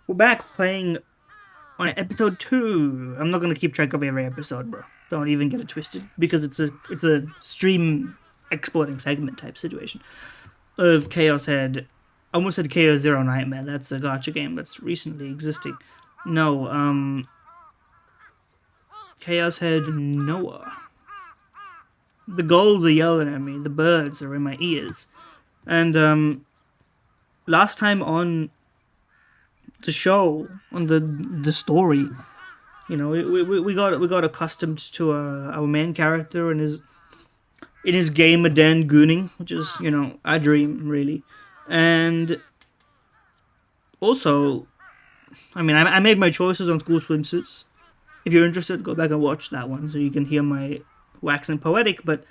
We're back playing on episode 2. I'm not gonna keep track of every episode, bro. Don't even get it twisted because it's a stream exporting segment type situation of Chaos Head. I almost said Chaos Zero Nightmare. That's a gotcha game that's recently existing. No, Chaos Head Noah. The gulls are yelling at me. The birds are in my ears. And last time on the show, on the story, you know, we got accustomed to our main character and his game of den gooning, which is a dream really, and also, I mean, I made my choices on school swimsuits. If you're interested, go back and watch that one so you can hear my waxing poetic. But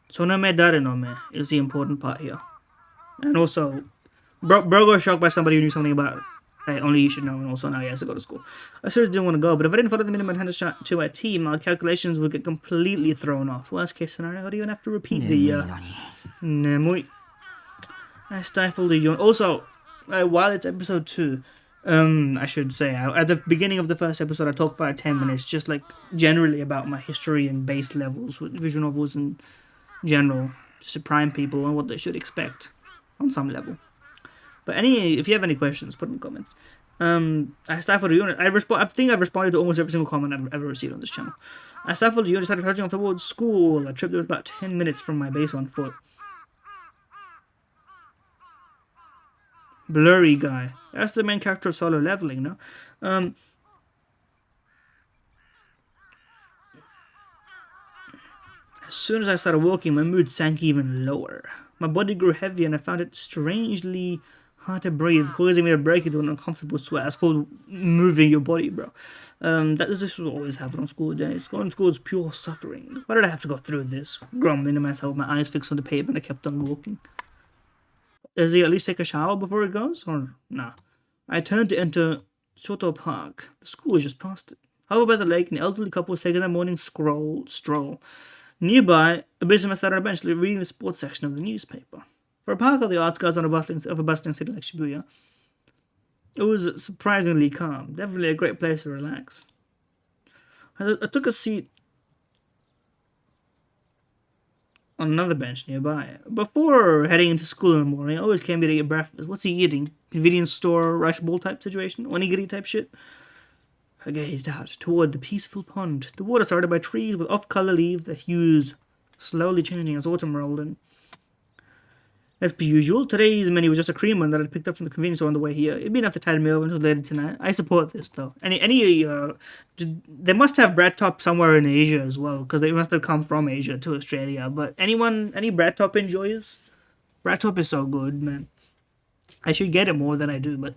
sonome dare no me is the important part here, and also, bro got shocked by somebody who knew something about it. Hey, only you should know, and also now he has to go to school. I seriously didn't want to go, but if I didn't follow the minimum attendance shot to a team, my calculations would get completely thrown off. Worst case scenario, I'd even have to repeat the Nemui. I stifled a yawn. Also, while it's episode 2, I should say, at the beginning of the first episode, I talked for like 10 minutes, just like generally about my history and base levels with visual novels in general, just to prime people on what they should expect on some level. But if you have any questions, put them in the comments. I stifled a unit. I think I've responded to almost every single comment I've ever received on this channel. I stifled a unit, started charging off towards school. A trip that was about 10 minutes from my base on foot. Blurry guy. That's the main character of Solo Leveling, no? As soon as I started walking, my mood sank even lower. My body grew heavy and I found it strangely hard to breathe, causing me to break into an uncomfortable sweat. It's called moving your body, bro. This will always happen on school days. Going to school is pure suffering. Why did I have to go through this? Grumbling to myself, my eyes fixed on the pavement, I kept on walking. Does he at least take a shower before he goes? Or nah? I turned to enter Soto Park. The school was just past it. Over by the lake, an elderly couple was taking their morning stroll. Nearby, a businessman sat on a bench reading the sports section of the newspaper. For a park of the arts guys of a bustling city like Shibuya, it was surprisingly calm. Definitely a great place to relax. I took a seat on another bench nearby. Before heading into school in the morning, I always came here to eat breakfast. What's he eating? Convenience store, rice bowl type situation? Onigiri type shit? I gazed out toward the peaceful pond. The water surrounded by trees with off-color leaves, the hues slowly changing as autumn rolled in. As per usual, today's menu was just a cream one that I'd picked up from the convenience store on the way here. It'd be enough to tide me over until later tonight. I support this though. They must have bread top somewhere in Asia as well, because they must have come from Asia to Australia. But any bread top enjoyers? Bread top is so good, man. I should get it more than I do, but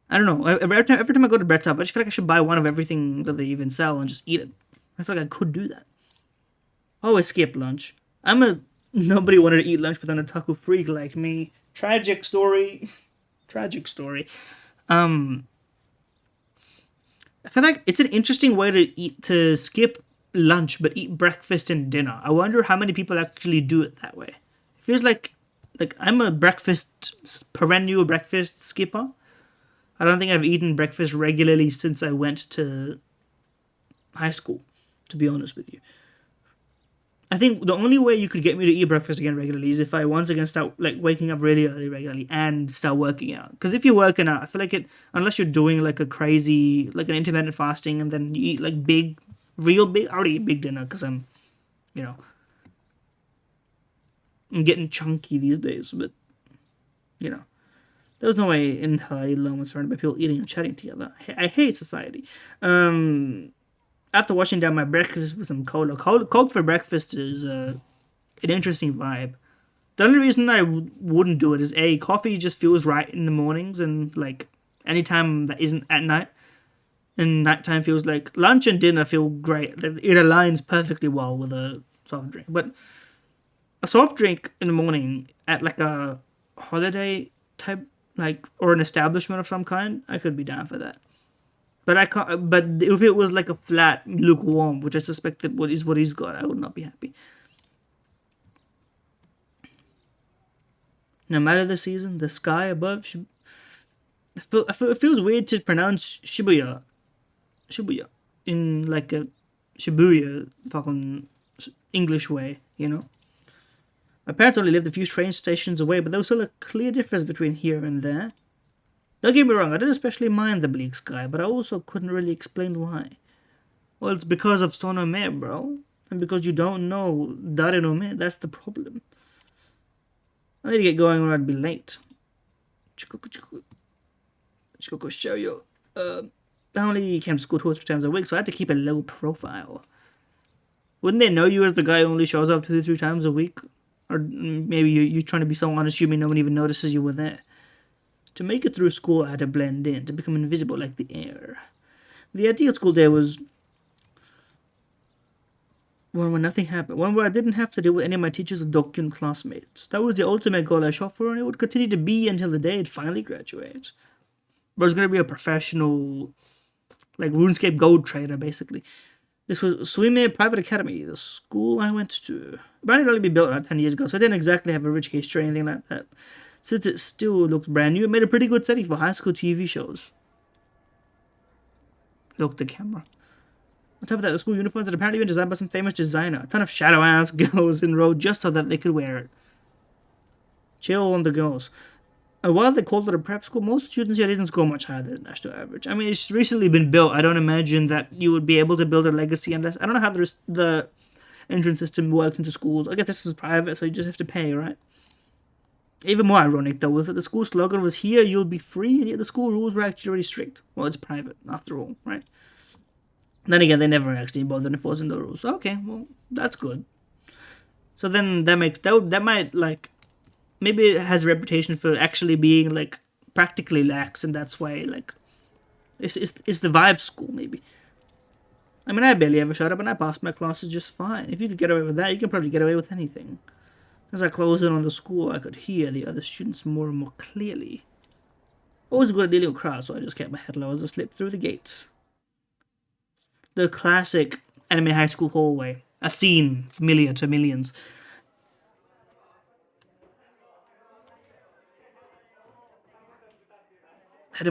I don't know. Every time I go to bread top, I just feel like I should buy one of everything that they even sell and just eat it. I feel like I could do that. Always skip lunch. Nobody wanted to eat lunch with an otaku freak like me. Tragic story. Tragic story. I feel like it's an interesting way to skip lunch but eat breakfast and dinner. I wonder how many people actually do it that way. It feels like I'm a perennial breakfast skipper. I don't think I've eaten breakfast regularly since I went to high school, to be honest with you. I think the only way you could get me to eat breakfast again regularly is if I once again start waking up really early regularly and start working out. Because if you're working out, I feel like unless you're doing like a crazy an intermittent fasting and then you eat like real big. I already eat big dinner because I'm getting chunky these days. But there's no way in hell I eat alone when surrounded by people eating and chatting together. I hate society. After washing down my breakfast with some cola, Coke for breakfast is an interesting vibe. The only reason I wouldn't do it is coffee just feels right in the mornings and anytime that isn't at night. And nighttime feels like lunch and dinner feel great. It aligns perfectly well with a soft drink. But a soft drink in the morning at a holiday type or an establishment of some kind, I could be down for that. But I can't. But if it was like a flat, lukewarm, which I suspect that is what he's got, I would not be happy. No matter the season, the sky above It feels weird to pronounce Shibuya, in like a Shibuya fucking English way, you know? My parents only lived a few train stations away, but there was still a clear difference between here and there. Don't get me wrong, I didn't especially mind the bleak sky, but I also couldn't really explain why. Well, it's because of Sonome, bro. And because you don't know Darenome, that's the problem. I need to get going or I'd be late. Chikoko show you. I only came to school 2 or 3 times a week, so I had to keep a low profile. Wouldn't they know you as the guy who only shows up 2 or 3 times a week? Or maybe you're trying to be so unassuming no one even notices you were there. To make it through school, I had to blend in, to become invisible like the air. The ideal school day was one where nothing happened, one where I didn't have to deal with any of my teachers or Dokyun classmates. That was the ultimate goal I shot for, and it would continue to be until the day I'd finally graduate. But I was going to be a professional, like RuneScape gold trader, basically. This was Suime Private Academy, the school I went to. Apparently it only been built around 10 years ago, so it didn't exactly have a rich history or anything like that. Since it still looks brand new, it made a pretty good setting for high school TV shows. Look, the camera. On top of that, the school uniforms had apparently been designed by some famous designer. A ton of shadow-ass girls enrolled just so that they could wear it. Chill on the girls. And while they called it a prep school, most students here didn't score much higher than the national average. I mean, it's recently been built. I don't imagine that you would be able to build a legacy unless... I don't know how the entrance system works into schools. I guess this is private, so you just have to pay, right? Even more ironic, though, was that the school slogan was, "Here you'll be free," and yet the school rules were actually really strict. Well, it's private, after all, right? Then again, they never actually bothered enforcing the rules. Okay, well, that's good. So then that makes... That might, like... Maybe it has a reputation for actually being, like, practically lax, and that's why, like... It's the vibe school, maybe. I mean, I barely ever showed up, and I passed my classes just fine. If you could get away with that, you can probably get away with anything. As I closed in on the school, I could hear the other students more and more clearly. Always good at dealing with crowds, so I just kept my head low as I slipped through the gates. The classic anime high school hallway. A scene familiar to millions. I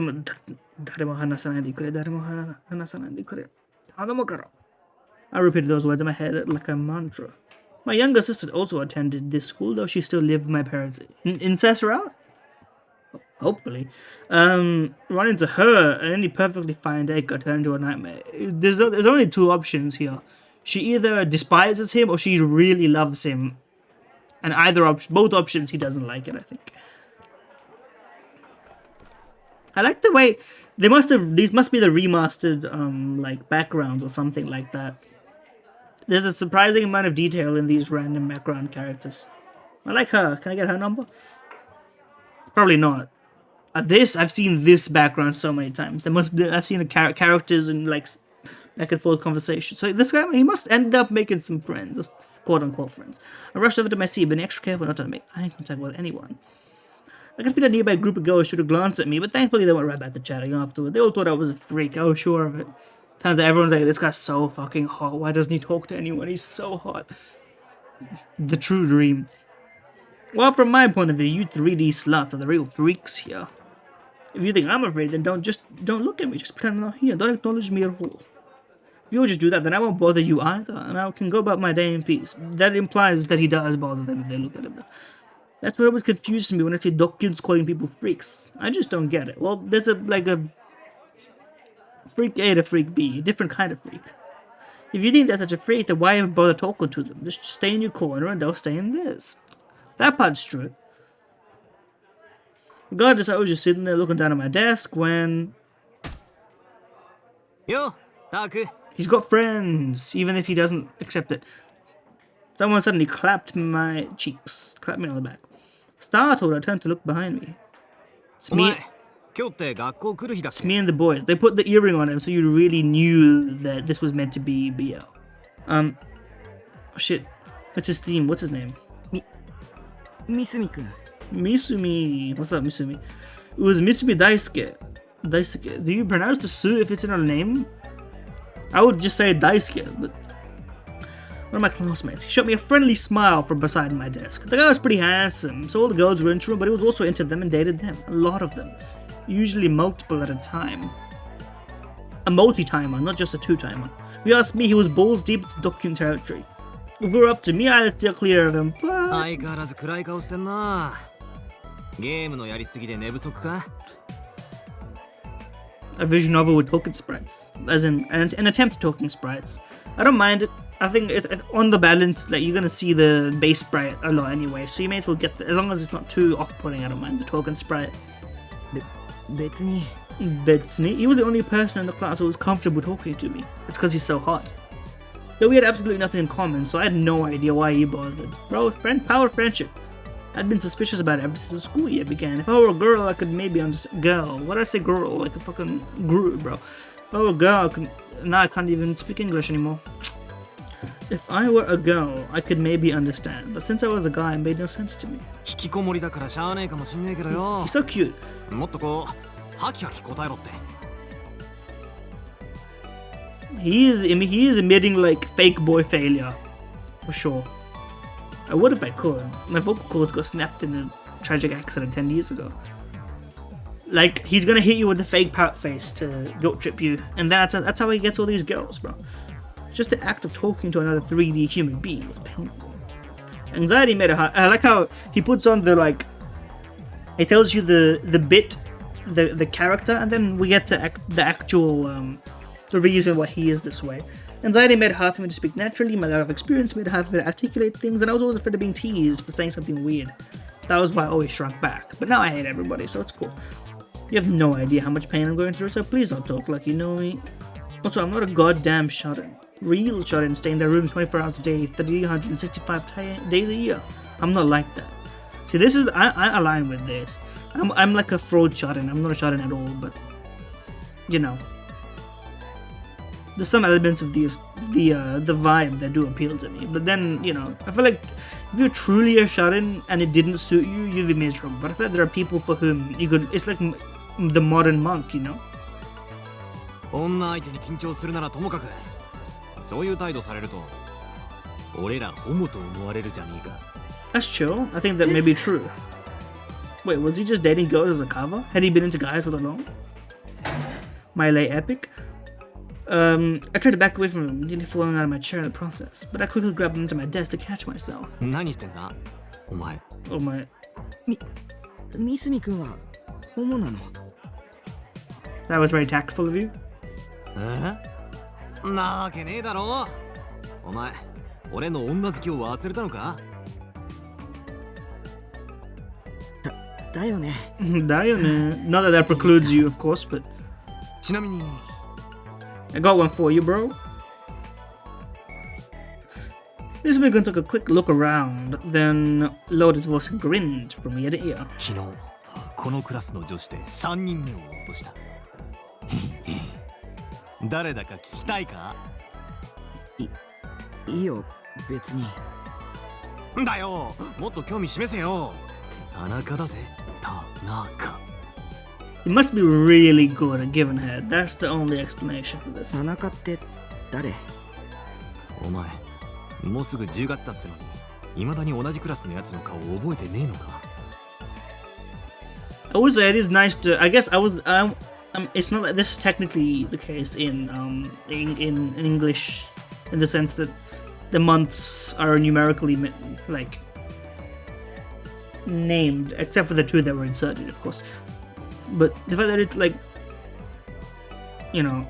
repeated those words in my head like a mantra. My younger sister also attended this school, though she still lived with my parents. In Sesserout? Hopefully. Run into her, and any perfectly fine day got turned into a nightmare. There's only 2 options here. She either despises him or she really loves him. And both options, he doesn't like it, I think. I like the way these must be the remastered like backgrounds or something like that. There's a surprising amount of detail in these random background characters. I like her. Can I get her number? Probably not. I've seen this background so many times. I've seen the characters in like back and forth conversation. So this guy, he must end up making some friends, quote unquote friends. I rushed over to my seat, being extra careful not to make eye contact with anyone. I could feel a nearby group of girls should have glanced at me, but thankfully they went right back to chatting afterward. They all thought I was a freak, I was sure of it. Turns out everyone's like, this guy's so fucking hot, why doesn't he talk to anyone? He's so hot. The true dream. Well, from my point of view, you 3D sluts are the real freaks here. If you think I'm afraid, then don't look at me, just pretend I'm not here. Don't acknowledge me at all. If you just do that, then I won't bother you either, and I can go about my day in peace. That implies that he does bother them if they look at him. That's what always confuses me when I see Dokyuns calling people freaks. I just don't get it. Well, there's a freak A to freak B, a different kind of freak. If you think they're such a freak, then why even bother talking to them? Just stay in your corner and they'll stay in theirs. That part's true. Regardless, I was just sitting there looking down at my desk when... Yo, Taku. He's got friends, even if he doesn't accept it. Someone suddenly clapped my cheeks, clapped me on the back. Startled, I turned to look behind me. It's me and the boys. They put the earring on him, so you really knew that this was meant to be BL. Shit. What's his theme? What's his name? Misumi-kun. Misumi. What's up, Misumi? It was Misumi Daisuke. Daisuke. Do you pronounce the su if it's in her name? I would just say Daisuke, but... One of my classmates. He shot me a friendly smile from beside my desk. The guy was pretty handsome, so all the girls were into him, but he was also into them and dated them. A lot of them. usually multiple at a time. A multi-timer, not just a two-timer. If you ask me, he was balls deep into Dokkyun territory. If it were up to me, I'd steer clear of him, but... 相変わらず暗い顔してんな。ゲームのやりすぎで寝不足か？ A visual novel with token sprites, as in an attempt at talking sprites. I don't mind it. I think on the balance, like you're gonna see the base sprite a lot anyway, so you may as well get as long as it's not too off-putting. I don't mind the token sprite. 別に。 Betsney, he was the only person in the class who was comfortable talking to me. It's because he's so hot. Though we had absolutely nothing in common, so I had no idea why he bothered. Bro, power of friendship. I'd been suspicious about it ever since the school year began. If I were a girl, I could maybe understand. Girl, why did I say girl? Like a fucking guru, bro. If I were a girl, now I can't even speak English anymore. If I were a girl, I could maybe understand. But since I was a guy, it made no sense to me. 引きこもりだからしゃあねえかもしんねえけどよ。 He's so cute. もっとこうハキハキ答えろって。 He is admitting like fake boy failure. For sure. I would if I could. My vocal cords got snapped in a tragic accident 10 years ago. Like, he's gonna hit you with the fake pout face to guilt trip you, and that's how he gets all these girls, bro. Just the act of talking to another 3D human being is painful. Anxiety made it hard. I like how he puts on the, like, he tells you the bit, the character, and then we get the actual, the reason why he is this way. Anxiety made it hard for me to speak naturally, my lack of experience made it hard for me to articulate things, and I was always afraid of being teased for saying something weird. That was why I always shrunk back. But now I hate everybody, so it's cool. You have no idea how much pain I'm going through, so please don't talk like you know me. Also, I'm not a goddamn shut-in. Real shut-in stay in their rooms 24 hours a day, 365 days a year. I'm not like that. See, this is, I align with this. I'm like a fraud shut-in. I'm not a shut-in at all, but, you know. There's some elements of the vibe that do appeal to me, but then, you know, I feel like if you're truly a shut-in and it didn't suit you, you'd be miserable. But I feel like there are people for whom you could, it's like the modern monk, you know? 女相手に緊張するならともかく、そういう態度されると、俺らホモと思われるじゃねえか。 That's chill. I think that may be true. Wait, was he just dating girls as a cover? Had he been into guys all along? My lay epic? I tried to back away from him, nearly falling out of my chair in the process, but I quickly grabbed onto my desk to catch myself. 何してんだお前。 Oh my. 三角君はホモなの？ That was very tactful of you. なわけねえだろ。お前、俺の女好きを忘れたのか？だよね。だよね. Not that precludes you, of course, but... ちなみに... I got one for you, bro. This Megan took a quick look around, then lowered his voice and grinned from ear to ear. 昨日、このクラスの女子で3人目を落とした。誰だか聞きたいか？いいよ、別に。だよ、もっと興味示せよ。田中だぜ、田中。 He must be really good at giving head. That's the only explanation for this. 田中って誰？お前、もうすぐ10月だってのに、未だに同じクラスのやつの顔を覚えてねえのか？ I would say it is nice to. I guess I was. It's not like this is technically the case in English, in the sense that the months are numerically like named, except for the two that were inserted, of course. But the fact that it's like, you know,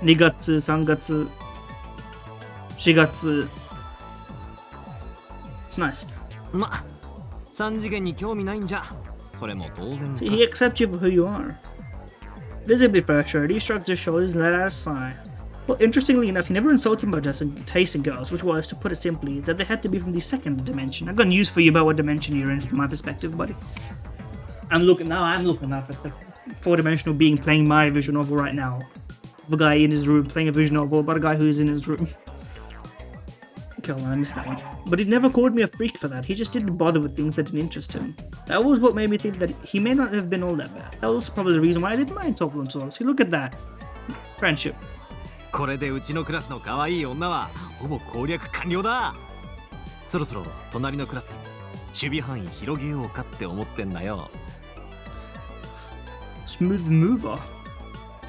2月、3月、4月. It's nice. ま、3次元に興味ないんじゃ。それも当然か。 He accepts you for who you are. Visibly frustrated, he shrugged his shoulders and let out a sigh. Well, interestingly enough, he never insulted my taste in girls, which was, to put it simply, that they had to be from the second dimension. I've got news for you about what dimension you're in from my perspective, buddy. I'm looking up at the four-dimensional being playing my visual novel right now. The guy in his room playing a visual novel about a guy who's in his room. Okay, hold on, I missed that one. But he never called me a freak for that. He just didn't bother with things that didn't interest him. That was what made me think that he may not have been all that bad. That was probably the reason why I didn't mind Toppel and Soul. See, look at that. Friendship. これでうちのクラスの可愛い女はほぼ攻略完了だ。そろそろ隣のクラスに守備範囲広げようかって思ってんだよ。 Smooth mover.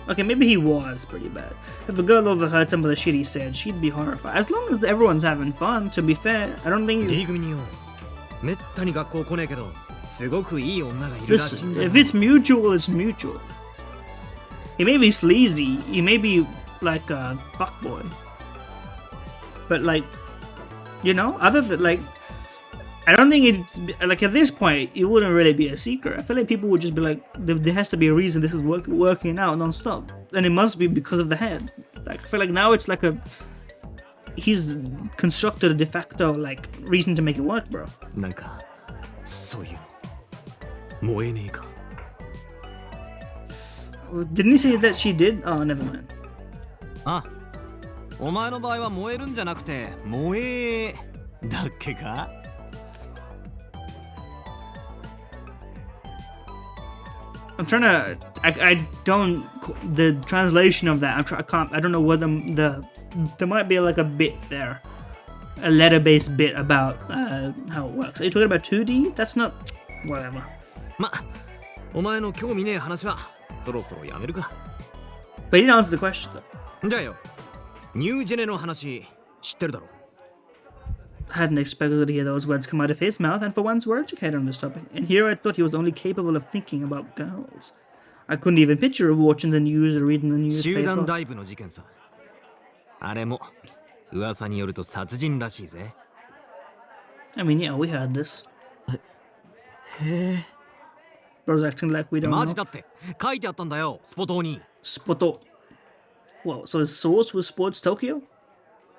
Okay, maybe he was pretty bad. If a girl overheard some of the shit he said, she'd be horrified. As long as everyone's having fun, to be fair, I don't think... D 組によ、めったに学校来ねえけど、すごくいい女がいるらしいんだ Listen, よ。 if it's mutual, it's mutual. He may be sleazy, he may be like a fuckboy. But like, you know, other than like, I don't think it's like at this point it wouldn't really be a secret. I feel like people would just be like, there has to be a reason this is working out non-stop, and it must be because of the head. Like I feel like now it's like he's constructed a de facto like reason to make it work, bro. なんかそういうの燃えねえか。 Didn't he say that she did? Oh, never mind. あ、お前の場合は燃えるんじゃなくて燃えだっけか。 I'm trying to. I don't. The translation of that. I can't. I don't know what there might be like a bit there, a letter-based bit about how it works. Are you talking about 2D? That's not. Whatever. ま、お前の興味ねえ話はそろそろやめるか。 But he didn't answer the question though. じゃあよ、ニュージェネの話知ってるだろ。 I hadn't expected to hear those words come out of his mouth, and for once were educated on this topic. And here I thought he was only capable of thinking about girls. I couldn't even picture watching the news or reading the 集団 newspaper. ダイブの事件さ。あれも噂によると殺人らしいぜ。 I mean, yeah, we heard this. へえ。 Bro's acting like we don't マジ know. だって書いてあったんだよ、スポ島に。 Spoto. Whoa, so his source was Sports Tokyo?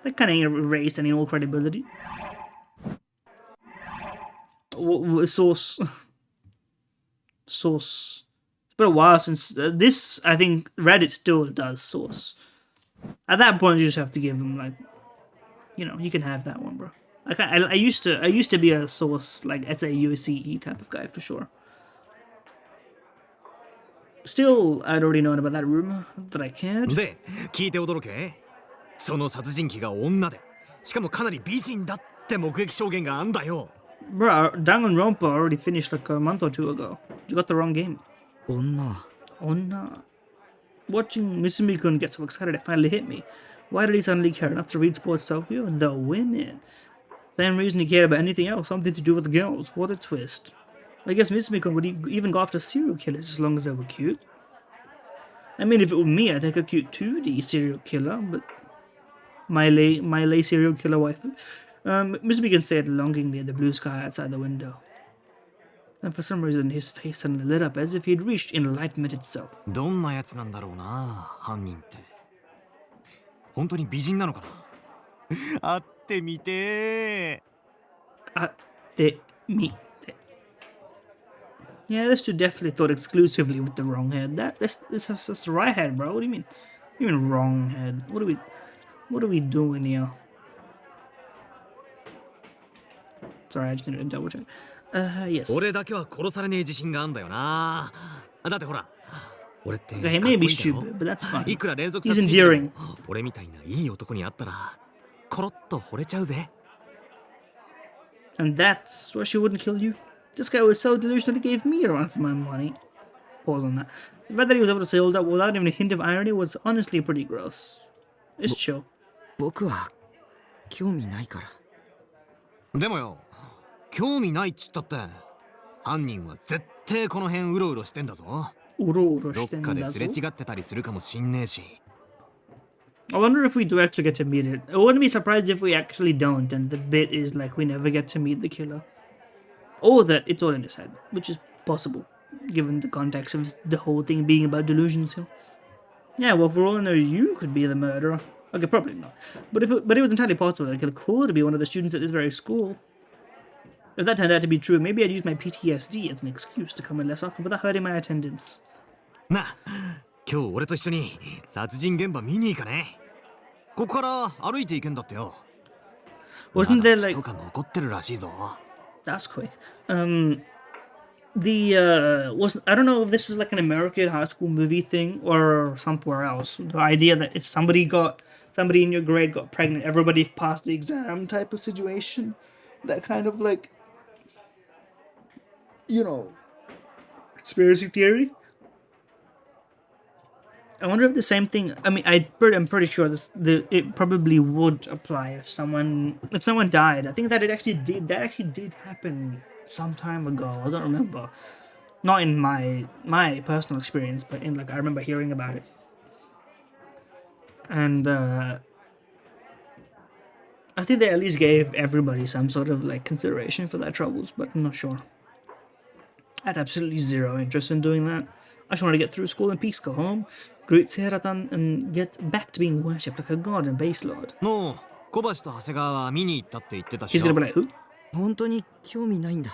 That kind of erased any old credibility. Source. Source. It's been a while since this. I think Reddit still does source. At that point, you just have to give him like, you know, you can have that one, bro. I used to be a source like SAUCE type of guy for sure. Still, I'd already known about that rumor that I cared. で、聞いて驚け。その殺人鬼が女で、しかもかなり美人だって目撃証言があんだよ。 Bro, Danganronpa already finished like a month or two ago. You got the wrong game. 女。 Oh no. Watching Mitsumi-kun get so excited it finally hit me. Why did he suddenly care enough to read Sports Tokyo? The women. Same reason he cared about anything else, something to do with the girls. What a twist. I guess Mitsumi-kun would even go after serial killers as long as they were cute. I mean, if it were me, I'd take a cute 2D serial killer, but... My lay serial killer wife. Mitsumi-kun stared longingly at the blue sky outside the window. And for some reason, his face suddenly lit up as if he'd reached enlightenment itself. どんなやつなんだろうな、犯人って。本当に美人なのかな。会ってみて。 Yeah, this dude definitely thought exclusively with the wrong head. That's the right head, bro. What do you mean? What do you mean wrong head? What are we doing here? Sorry, I just need to double check. Yes. 俺だけは殺されねえ自信があんだよな。だってほら、俺ってかっこい Okay, い he may ん be だよ。 stupid, but that's fine. いくら連続 He's 殺人鬼で endearing. も俺みたいないい男に会ったらコロッと惚れちゃうぜ。 And that's why she wouldn't kill you. This guy was so delusional he gave me a run for my money. Pause on that. The fact that he was able to say all that without even a hint of irony was honestly pretty gross. It's chill. 僕は興味ないから。でもよ、興味ないっつったって犯人は絶対この辺うろうろしてんだぞ。どっかですれ違ってたりするかもしんねえし。 I wonder if we do actually get to meet it. I wouldn't be surprised if we actually don't, and the bit is like we never get to meet the killer. Or that it's all in his head, which is possible, given the context of the whole thing being about delusions. So. Yeah, well, for all I know, you could be the murderer. Okay, probably not. But it was entirely possible that it could be one of the students at this very school. If that turned out to be true, maybe I'd use my PTSD as an excuse to come in less often without hurting my attendance. なあ、今日俺と一緒に殺人現場見に行かね。ここから歩いて行けんだってよ。 Wasn't there like... とか残ってるらしいぞ。 That's quick. Wasn't, I don't know if this was like an American high school movie thing or somewhere else. The idea that if somebody in your grade got pregnant, everybody passed the exam type of situation. That kind of like you know, conspiracy theory. I wonder if the same thing. I mean, I'm pretty sure it probably would apply if someone died. I think that it actually did. That actually did happen some time ago. I don't remember. Not in my personal experience, but in like I remember hearing about it. And I think they at least gave everybody some sort of like consideration for their troubles, but I'm not sure. I had absolutely zero interest in doing that. I just wanted to get through school in peace, go home, greet Seheratan, and get back to being worshipped like a god and base lord. もう小橋と長谷川は見に行ったって言ってたし He's さ gonna be like, who? 本当に興味ないんだ。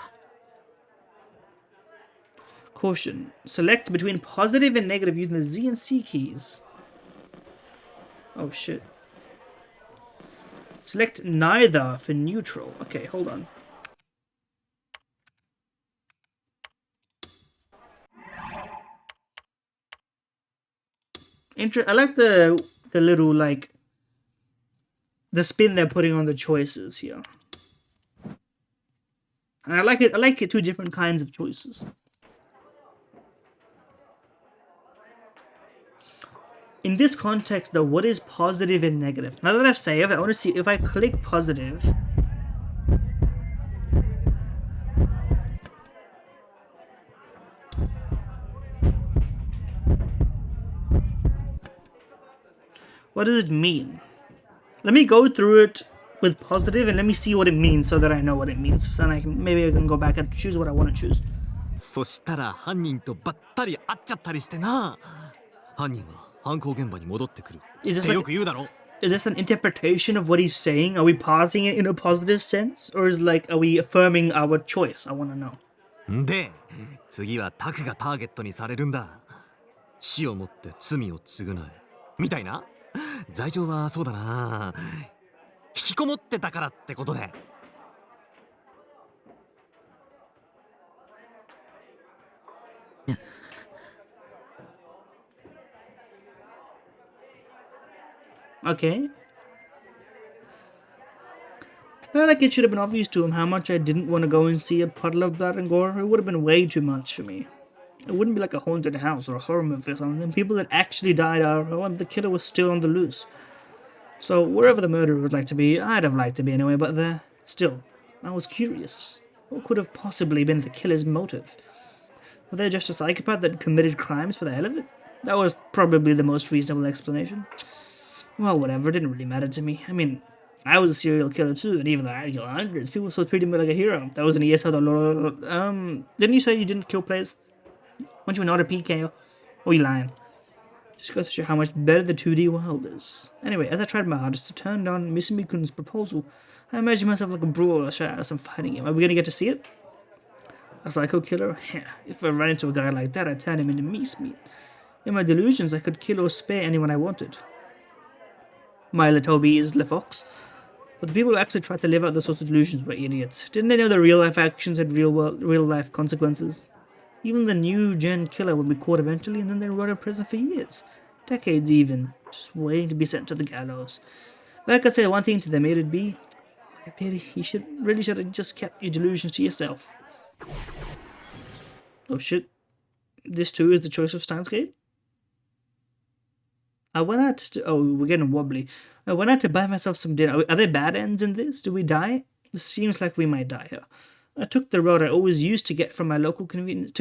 Caution. Select between positive and negative using the Z and C keys. Oh shit. Select neither for neutral. Okay, hold on. I like the little like the spin they're putting on the choices here. And I like it two different kinds of choices. In this context though, what is positive and negative? Now that I've saved, I want to see if I click positive. What does it mean? Let me go through it with positive and let me see what it means so that I know what it means. So then maybe I can go back and choose what I want to choose. そしたら犯人とばったり会っちゃったりしてな。犯人は犯行現場に戻ってくるってよく言うだろ。 Is this an interpretation of what he's saying? Are we parsing it in a positive sense? Or is like, are we affirming our choice? I want to know. で、次はタクがターゲットにされるんだ。死をもって罪を償え。みたいな。罪状はそうだな。引きこもってたからってことで。Okay. I feel like it should have been obvious to him how much I didn't want to go and see a puddle of blood and gore. It would have been way too much for me. It wouldn't be like a haunted house or a horror movie or something. People that actually died are, well, the killer was still on the loose. So wherever the murderer would like to be, I'd have liked to be anyway, but there. Still, I was curious. What could have possibly been the killer's motive? Were they just a psychopath that committed crimes for the hell of it? That was probably the most reasonable explanation. Well, whatever, it didn't really matter to me. I mean, I was a serial killer too, and even though I killed hundreds, people still treated me like a hero. That was an ES out of didn't you say you didn't kill players? Weren't you not a PK? Or are you lying? Just goes to show how much better the 2D world is. Anyway, as I tried my hardest to turn down Misumikun's proposal, I imagined myself like a brawler shot at some fighting game. Are we gonna get to see it? A psycho killer? Yeah, if I ran into a guy like that, I'd turn him into meat. In my delusions, I could kill or spare anyone I wanted. My little is LeFox. But the people who actually tried to live out those sorts of delusions were idiots. Didn't they know that real-life actions had real-life consequences? Even the new-gen killer would be caught eventually, and then they'd rot in prison for years. Decades even. Just waiting to be sent to the gallows. If I could say one thing to them, it'd be... I pity, you should have just kept your delusions to yourself. Oh shit. This too is the choice of Steinsgate? I went out to... Oh, we're getting wobbly. I went out to buy myself some dinner. Are there bad ends in this? Do we die? This seems like we might die here. I took the road I always used to get to my local convenience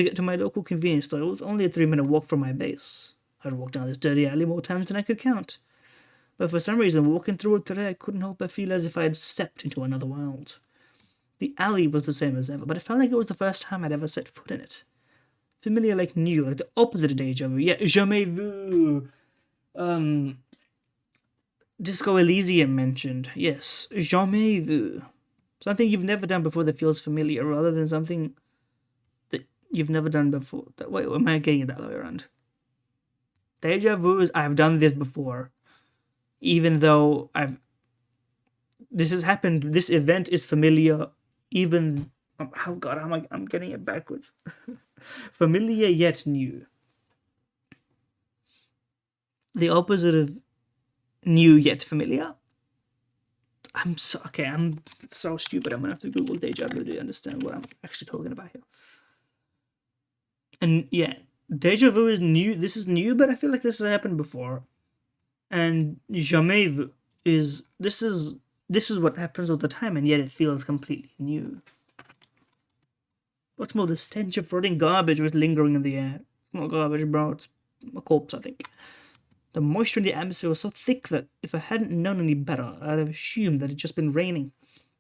store. It was only a 3-minute walk from my base. I'd walked down this dirty alley more times than I could count. But for some reason, walking through it today, I couldn't help but feel as if I had stepped into another world. The alley was the same as ever, but it felt like it was the first time I'd ever set foot in it. Familiar like new, like the opposite of deja vu. Yeah, jamais vu. Disco Elysium mentioned. Yes, jamais vu. Something you've never done before that feels familiar, rather than something that you've never done before. Wait, am I getting it that way around? Deja vu is I've done this before, even though this has happened. This event is familiar, even. Oh God, I'm getting it backwards. Familiar yet new. The opposite of new yet familiar. I'm so stupid. I'm gonna have to Google deja vu to understand what I'm actually talking about here. And yeah, deja vu is new. This is new, but I feel like this has happened before. And jamais vu is this is what happens all the time, and yet it feels completely new. What's more, the stench of rotting garbage was lingering in the air. Not garbage, bro. It's a corpse, I think. The moisture in the atmosphere was so thick that if I hadn't known any better, I'd have assumed that it had just been raining.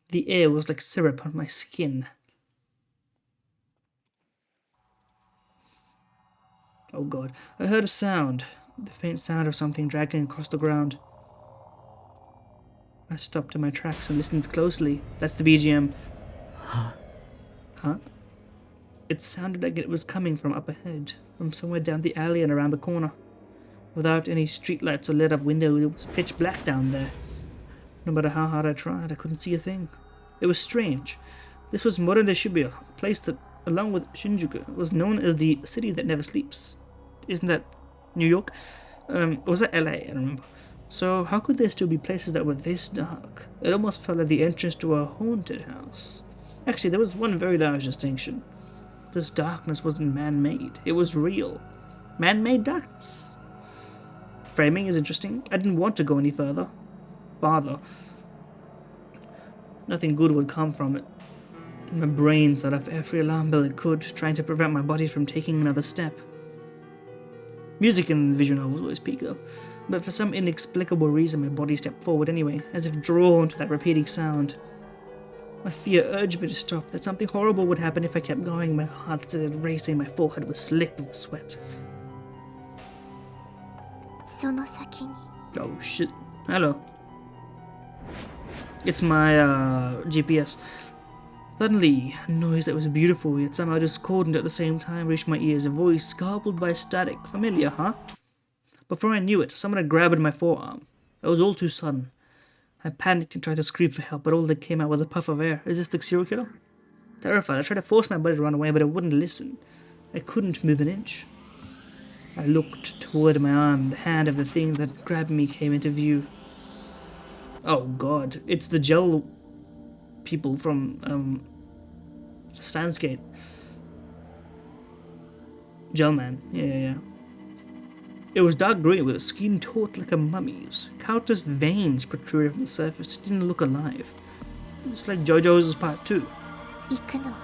The air was like syrup on my skin. Oh god. I heard a sound. The faint sound of something dragging across the ground. I stopped in my tracks and listened closely. That's the BGM. Huh? It sounded like it was coming from up ahead, from somewhere down the alley and around the corner. Without any streetlights or lit up windows, it was pitch black down there. No matter how hard I tried, I couldn't see a thing. It was strange. This was modern-day Shibuya, a place that, along with Shinjuku, was known as the city that never sleeps. Isn't that New York? Or was that LA? I don't remember. So how could there still be places that were this dark? It almost felt like the entrance to a haunted house. Actually, there was one very large distinction. This darkness wasn't man-made. It was real. Man-made darkness. Framing is interesting. I didn't want to go any further. Farther. Nothing good would come from it. My brain set off every alarm bell it could, trying to prevent my body from taking another step. Music in the visual novels always peak though, but for some inexplicable reason my body stepped forward anyway, as if drawn to that repeating sound. My fear urged me to stop, that something horrible would happen if I kept going. My heart started racing, my forehead was slick with sweat. その先に Oh shit. Hello. It's my GPS. Suddenly, a noise that was beautiful yet somehow discordant at the same time reached my ears, a voice garbled by static. Familiar, huh? Before I knew it, someone had grabbed my forearm. It was all too sudden. I panicked and tried to scream for help, but all that came out was a puff of air. Is this the serial killer? Terrified, I tried to force my body to run away, but it wouldn't listen. I couldn't move an inch. I looked toward my arm. The hand of the thing that grabbed me came into view. Oh god, it's the gel people from Stansgate. Gel man, yeah. It was dark green with a skin taut like a mummy's. Countless veins protruded from the surface. It didn't look alive. It's like JoJo's part 2. 行くのは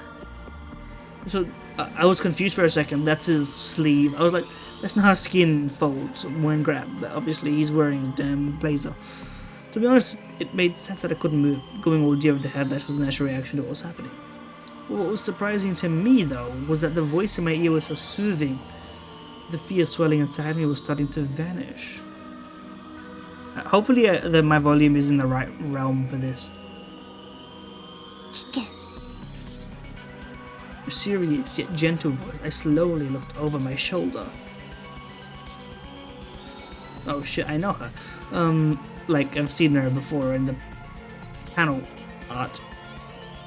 So I was confused for a second. That's his sleeve. I was like, that's not how skin folds when grabbed. But obviously he's wearing a damn blazer. To be honest, it made sense that I couldn't move. Going all deer with the headlights was a natural reaction to what was happening. What was surprising to me, though, was that the voice in my ear was so soothing. The fear swelling inside me was starting to vanish. Hopefully my volume is in the right realm for this. 危険 A serious yet gentle voice. I slowly looked over my shoulder. Oh shit, I know her. Like I've seen her before in the panel art.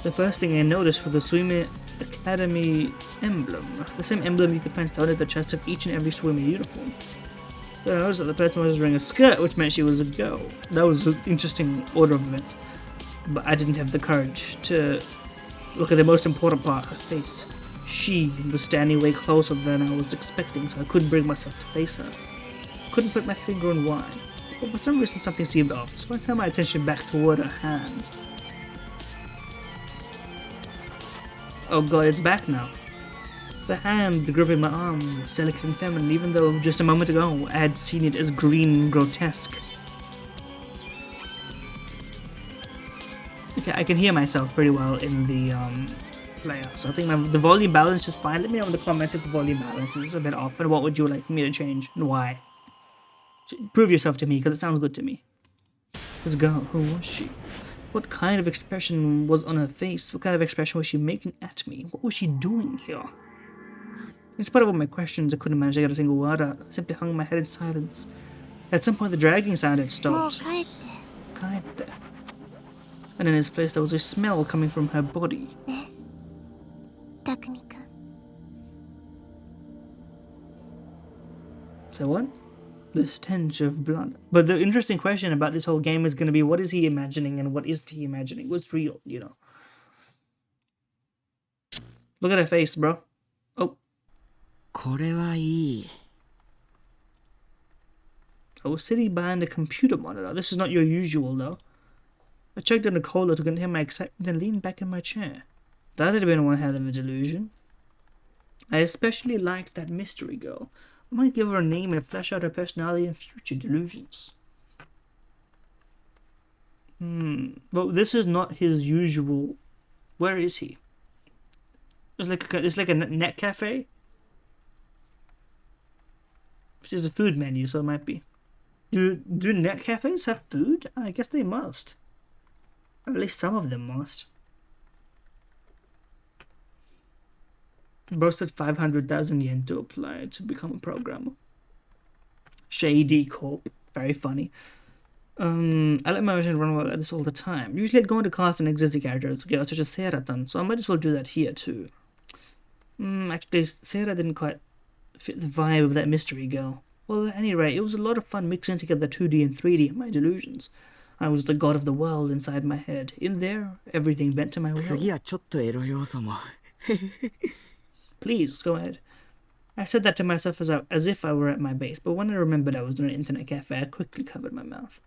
The first thing I noticed was the Swimmer Academy emblem. The same emblem you could find started at the chest of each and every swimmer uniform. Then I noticed that the person was wearing a skirt, which meant she was a girl. That was an interesting order of events. But I didn't have the courage to look at the most important part, her face. She was standing way closer than I was expecting, so I couldn't bring myself to face her. Couldn't put my finger on why, but for some reason something seemed off, so I turned my attention back toward her hand. Oh god, it's back now. The hand gripping my arm was delicate and feminine, even though just a moment ago I had seen it as green and grotesque. Okay, I can hear myself pretty well in the player, so I think the volume balance is fine. Let me know in the comments if the volume balance is a bit off, and what would you like me to change, and why. Prove yourself to me, because it sounds good to me. This girl, who was she? What kind of expression was on her face? What kind of expression was she making at me? What was she doing here? In spite of all my questions, I couldn't manage to get a single word out. I simply hung my head in silence. At some point, the dragging sound had もう stopped. 帰って Kinda. And in its place, there was a smell coming from her body. たくみくん So what? The stench of blood. But the interesting question about this whole game is going to be, what is he imagining and what isn't he imagining? What's real, you know? Look at her face, bro. Oh. これはいい。 I was sitting behind a computer monitor. This is not your usual, though. I checked on the cola to contain my excitement and leaned back in my chair. That had been one hell of a delusion. I especially liked that mystery girl. I might give her a name and flesh out her personality in future delusions. Well, this is not his usual. Where is he? It's like a net cafe. This is a food menu, so it might be. Do net cafes have food? I guess they must. Or at least some of them must. Boasted 500,000 yen to apply to become a programmer. Shady Corp. Very funny. I let my vision run like this all the time. Usually I'd go into cast and existing characters, okay, such as Seira-tan, so I might as well do that here too. Actually, Seira didn't quite fit the vibe of that mystery girl. Well, at any rate, it was a lot of fun mixing together 2D and 3D in my delusions. I was the god of the world inside my head. In there, everything bent to my will. 次はちょっとエロ要素も。 Please, go ahead. I said that to myself as if I were at my base, but when I remembered I was in an internet cafe, I quickly covered my mouth.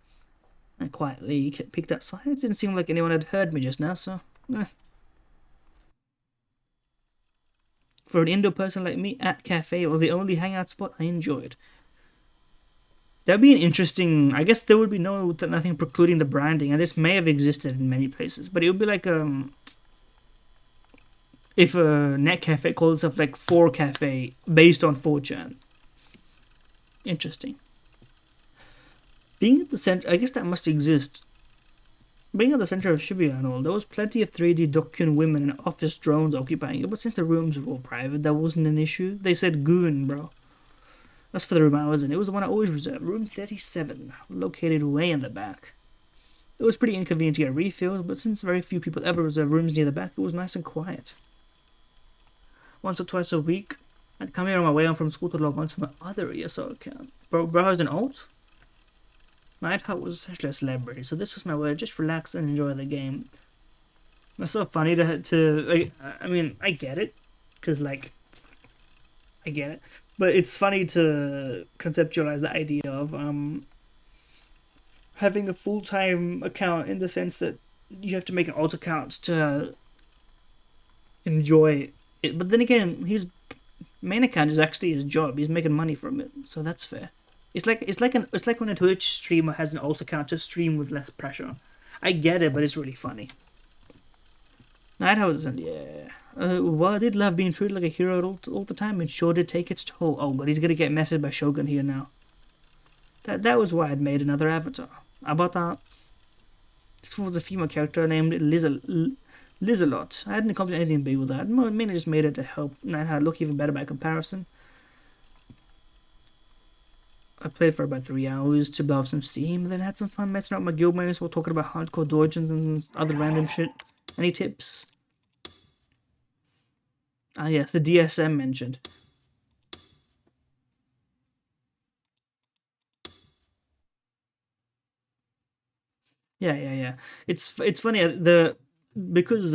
I quietly peeked outside. It didn't seem like anyone had heard me just now, so... For an Indo person like me, at cafe was the only hangout spot I enjoyed. That'd be an interesting... I guess there would be nothing precluding the branding, and this may have existed in many places, but it would be like... if a net cafe called itself like 4Cafe based on 4chan. Interesting. Being at the center, I guess that must exist. Being at the center of Shibuya and all, there was plenty of 3D Dokyun women and office drones occupying it, but since the rooms were all private, that wasn't an issue. They said goon, bro. That's for the room I was in. It was the one I always reserved, room 37, located way in the back. It was pretty inconvenient to get refills, but since very few people ever reserve rooms near the back, it was nice and quiet. Once or twice a week, I'd come here on my way home from school to log on to my other ESO account. Browsed an alt? Nighthawk was essentially a celebrity, so this was my way to just relax and enjoy the game. It's so funny I mean, I get it, because, like, I get it, but it's funny to conceptualize the idea of having a full-time account in the sense that you have to make an alt account to enjoy it. But then again, his main account is actually his job. He's making money from it, so that's fair. It's like when a Twitch streamer has an alt account to stream with less pressure. I get it, but it's really funny. Nighthawk isn't, yeah. Well, I did love being treated like a hero all the time, and sure did take its toll. Oh, but he's gonna get messaged by Shogun here now. That was why I'd made another avatar. How about that? This was a female character named Lizalot. I hadn't accomplished anything big with that. Mainly just made it to help Nighthawk look even better by comparison. I played for about 3 hours to blow off some steam, and then had some fun messing up my guildmates while talking about hardcore dungeons and other random shit. Any tips? Ah yes, the DSM mentioned. Yeah. It's funny because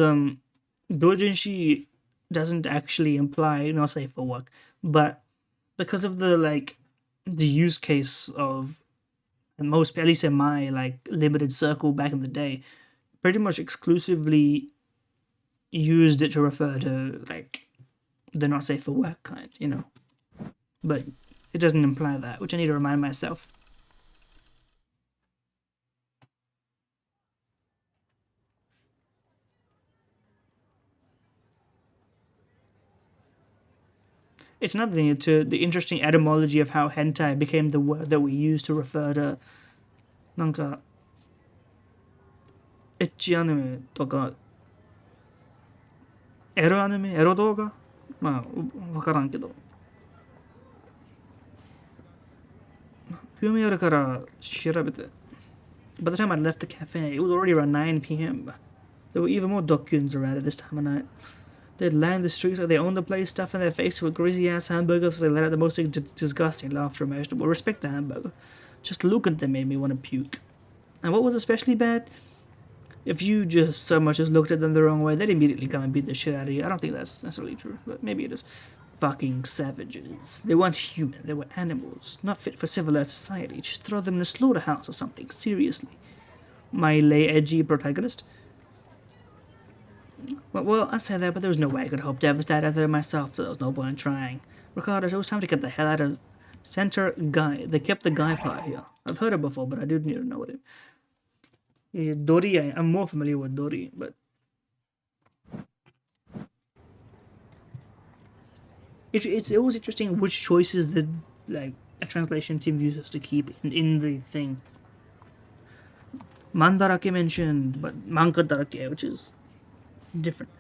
doujinshi doesn't actually imply not safe for work, but because of the use case of most, at least in my limited circle back in the day, pretty much exclusively used it to refer to the not safe for work kind, you know. But it doesn't imply that, which I need to remind myself. It's another thing to the interesting etymology of how hentai became the word that we use to refer to なんかエッチアニメとかエロアニメエロ動画まあわからんけど興味あるから調べて By the time I left the cafe, it was already around 9 p.m. There were even more Dokuns around at this time of night. They'd lined the streets like they owned the place, stuffing their face with greasy-ass hamburgers as they let out the most disgusting laughter imaginable. Respect the hamburger. Just looking at them made me want to puke. And what was especially bad? If you just so much as looked at them the wrong way, they'd immediately come and beat the shit out of you. I don't think that's necessarily true, but maybe it is. Fucking savages. They weren't human, they were animals, not fit for civilized society. Just throw them in a slaughterhouse or something, seriously. My lay edgy protagonist. Well, I say that, but there was no way I could hope devastate either myself, so there was no point in trying. Regardless, it was time to get the hell out of Center Guy. They kept the Guy part here. I've heard it before, but I do need to know it. Yeah, Dori, I'm more familiar with Dori, but it's always interesting which choices the like a translation team uses to keep in the thing. Mandarake mentioned, but Mankadarake, which is different.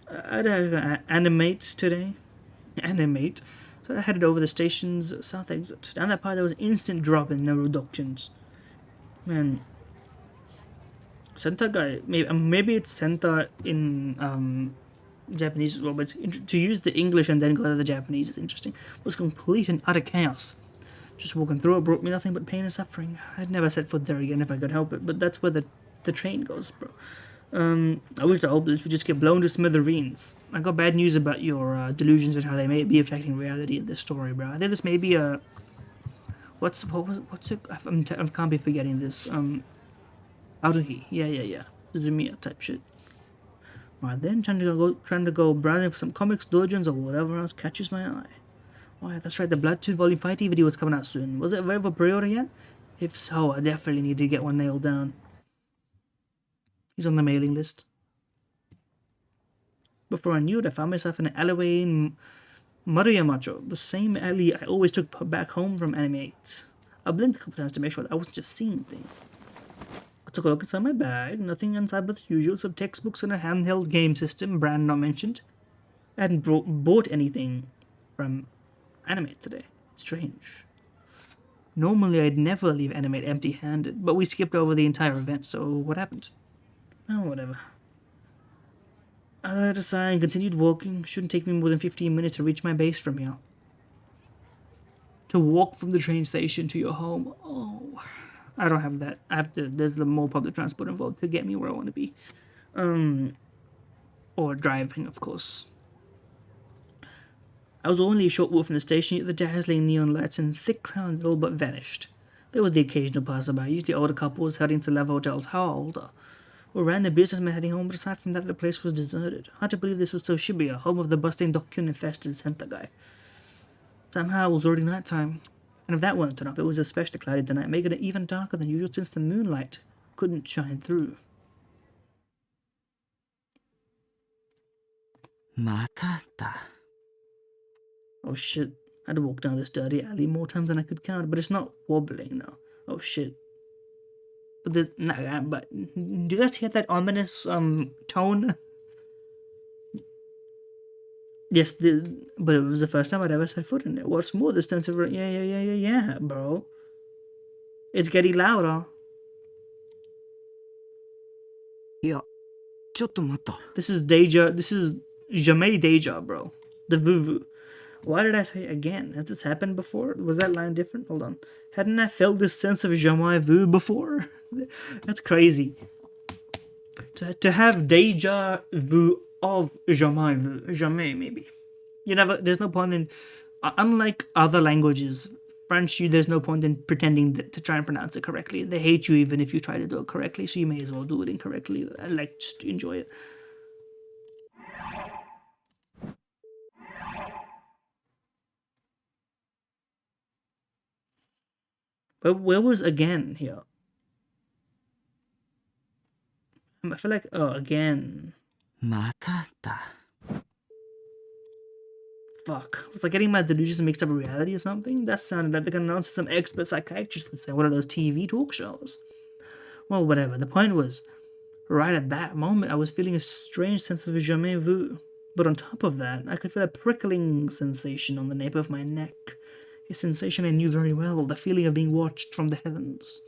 I'd have animate today. Animate. So I headed over the station's south exit. Down that part there was an instant drop in no reductions. Man. Senta guy, maybe it's Senta in Japanese as well, but to use the English and then go to the Japanese is interesting. It was complete and utter chaos. Just walking through it brought me nothing but pain and suffering. I'd never set foot there again if I could help it, but that's where the train goes, bro. I wish the whole place would just get blown to smithereens. I got bad news about your delusions and how they may be affecting reality in this story, bro. I think this may be a... what's it? I can't be forgetting this. Aruhi. Yeah. Zumiya type shit. Right then, trying to go browsing for some comics, doujins, or whatever else catches my eye. Oh yeah, that's right, the Bloodtooth Volume 5 DVD was coming out soon. Was it available pre-order yet? If so, I definitely need to get one nailed down. He's on the mailing list. Before I knew it, I found myself in an alleyway in Maruyamacho, the same alley I always took back home from Anime 8. I blinked a couple times to make sure that I wasn't just seeing things. I took a look inside my bag, nothing inside but the usual, some textbooks and a handheld game system, brand not mentioned. I hadn't bought anything from Animate today. Strange. Normally I'd never leave Animate empty-handed, but we skipped over the entire event, so what happened? Oh, whatever. I let a sigh and continued walking. Shouldn't take me more than 15 minutes to reach my base from here. To walk from the train station to your home. Oh, I don't have that. I have to. There's more public transport involved to get me where I want to be. Or driving, of course. I was only a short walk from the station, yet the dazzling neon lights and thick crowd had all but vanished. There was the occasional passerby, usually older couples heading to level hotels. How older? Or random businessmen heading home, but aside from that, the place was deserted. Hard to believe this was Toshibuya, home of the busting Dokkyun-infested Senta guy. Somehow it was already nighttime. And if that weren't enough, it was especially cloudy tonight, making it even darker than usual since the moonlight couldn't shine through. Oh shit, I had to walk down this dirty alley more times than I could count, but it's not wobbling now. Oh shit. But do you guys hear that ominous tone? Yes, but it was the first time I'd ever set foot in it. What's more, the sense of yeah, bro. It's getting louder. Yeah, ちょっと待った。 This is deja. This is jamais deja, bro. The vuvu. Why did I say again? Has this happened before? Was that line different? Hold on. Hadn't I felt this sense of jamais vu before? That's crazy. To have deja vu of jamais vu. Jamais, maybe. You never. There's no point in. Unlike other languages, French, there's no point in pretending to try and pronounce it correctly. They hate you even if you try to do it correctly, so you may as well do it incorrectly. Like, just enjoy it. But where was again here? I feel like, oh, again. まただ。 Fuck. Was I getting my delusions mixed up with reality or something? That sounded like they can announce some expert psychiatrist would say, one of those TV talk shows. Well, whatever. The point was, right at that moment, I was feeling a strange sense of jamais vu. But on top of that, I could feel a prickling sensation on the nape of my neck. A sensation I knew very well, the feeling of being watched from the heavens.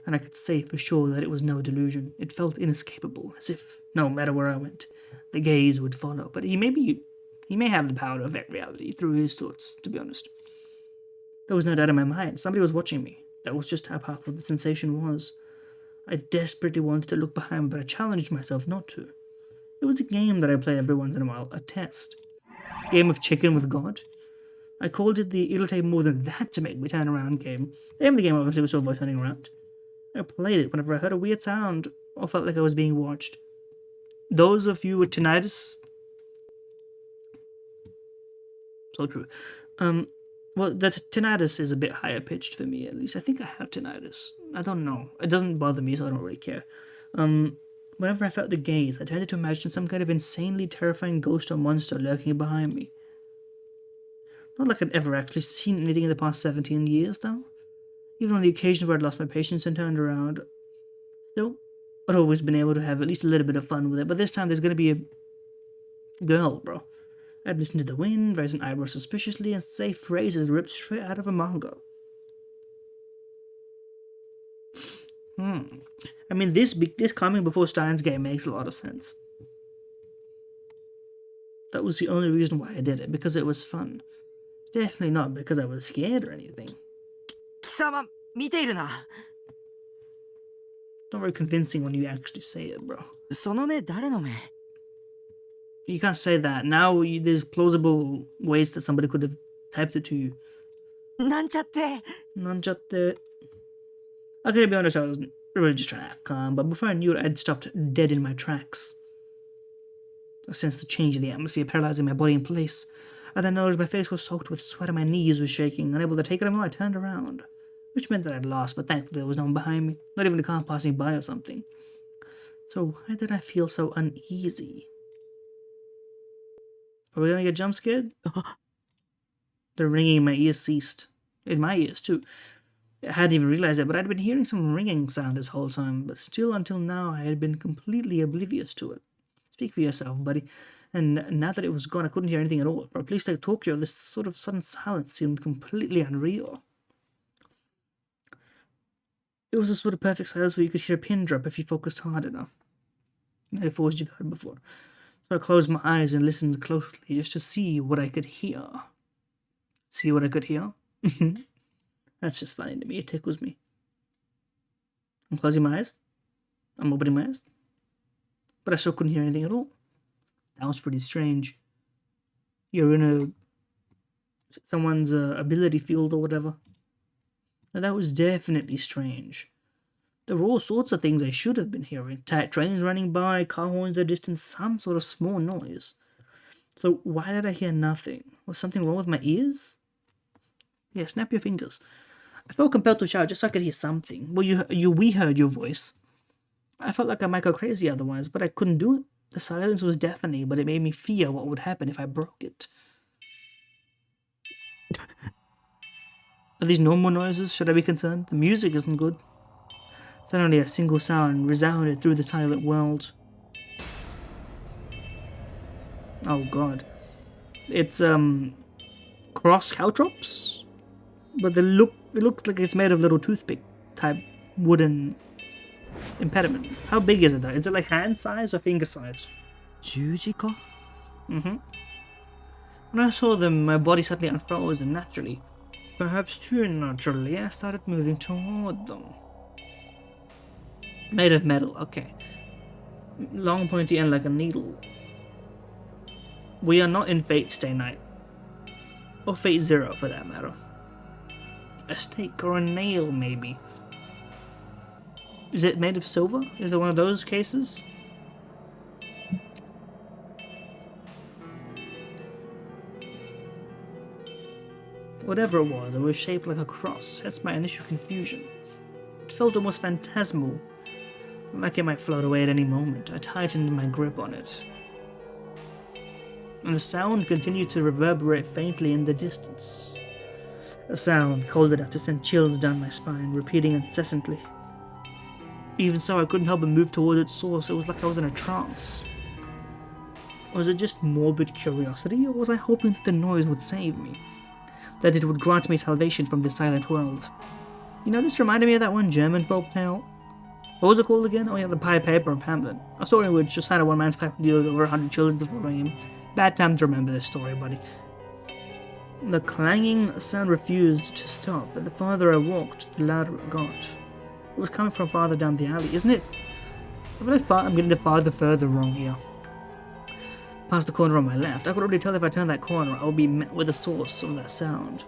And I could say for sure that it was no delusion. It felt inescapable, as if, no matter where I went, the gaze would follow. But he may have the power to affect reality through his thoughts, to be honest. There was no doubt in my mind. Somebody was watching me. That was just how powerful the sensation was. I desperately wanted to look behind, but I challenged myself not to. It was a game that I play every once in a while, a test. Game of chicken with God. I called it the It'll Take More Than That to Make Me Turn Around game. The name of the game obviously was over turning around. I played it whenever I heard a weird sound or felt like I was being watched. Those of you with tinnitus... So true. Well, the tinnitus is a bit higher pitched for me, at least. I think I have tinnitus. I don't know. It doesn't bother me, so I don't really care. Whenever I felt the gaze, I tended to imagine some kind of insanely terrifying ghost or monster lurking behind me. Not like I'd ever actually seen anything in the past 17 years, though. Even on the occasions where I'd lost my patience and turned around. Still, I'd always been able to have at least a little bit of fun with it, but this time there's gonna be a girl, bro. I'd listen to the wind, raise an eyebrow suspiciously, and say phrases ripped straight out of a manga. I mean, this coming before Steins Gate makes a lot of sense. That was the only reason why I did it, because it was fun. Definitely not because I was scared or anything. 貴様見ているな。 Not very convincing when you actually say it, bro. その目誰の目？ You can't say that. Now there's plausible ways that somebody could have typed it to you. なんちゃって。 Nanjatte. Okay, to be honest, I was really just trying to act calm, but before I knew it, I'd stopped dead in my tracks. I sensed the change in the atmosphere paralyzing my body in place. I then noticed my face was soaked with sweat and my knees were shaking. Unable to take it anymore, I turned around. Which meant that I'd lost, but thankfully there was no one behind me. Not even a car passing by or something. So why did I feel so uneasy? Are we gonna get jump scared? The ringing in my ears ceased. In my ears, too. I hadn't even realized it, but I'd been hearing some ringing sound this whole time, but still until now I had been completely oblivious to it. Speak for yourself, buddy. And now that it was gone, I couldn't hear anything at all. For a place like Tokyo, this sort of sudden silence seemed completely unreal. It was a sort of perfect silence where you could hear a pin drop if you focused hard enough. Metaphors you've heard before. So I closed my eyes and listened closely just to see what I could hear. See what I could hear? That's just funny to me. It tickles me. I'm closing my eyes. I'm opening my eyes. But I still couldn't hear anything at all. That was pretty strange. You're in someone's ability field or whatever. Now that was definitely strange. There were all sorts of things I should have been hearing. Trains running by, car horns in the distance, some sort of small noise. So why did I hear nothing? Was something wrong with my ears? Yeah, snap your fingers. I felt compelled to shout just so I could hear something. Well, we heard your voice. I felt like I might go crazy otherwise, but I couldn't do it. The silence was deafening, but it made me fear what would happen if I broke it. Are these normal noises? Should I be concerned? The music isn't good. Suddenly a single sound resounded through the silent world. Oh god. It's crossed caltrops? But it looks like it's made of little toothpick type wooden impediment. How big is it though? Is it like hand size or finger size? 十字架？ When I saw them, my body suddenly unfroze and naturally, perhaps too naturally, I started moving toward them. Made of metal, okay. Long pointy end like a needle. We are not in Fate Stay Night. Or Fate Zero for that matter. A stake or a nail, maybe. Is it made of silver? Is it one of those cases? Whatever it was shaped like a cross. That's my initial confusion. It felt almost phantasmal, like it might float away at any moment. I tightened my grip on it. And the sound continued to reverberate faintly in the distance. A sound cold enough to send chills down my spine, repeating incessantly. Even so, I couldn't help but move towards its source. It was like I was in a trance. Was it just morbid curiosity, or was I hoping that the noise would save me? That it would grant me salvation from this silent world? You know, this reminded me of that one German folktale. What was it called again? Oh yeah, The Pie Paper of Hamlet. A story in which Josiah one man's pipe deal with over 100 children following him. Bad time to remember this story, buddy. The clanging sound refused to stop, but the farther I walked, the louder it got. It was coming from farther down the alley, isn't it? I feel like I'm getting the farther further wrong here. past the corner on my left. I could already tell if I turned that corner, I would be met with the source of that sound.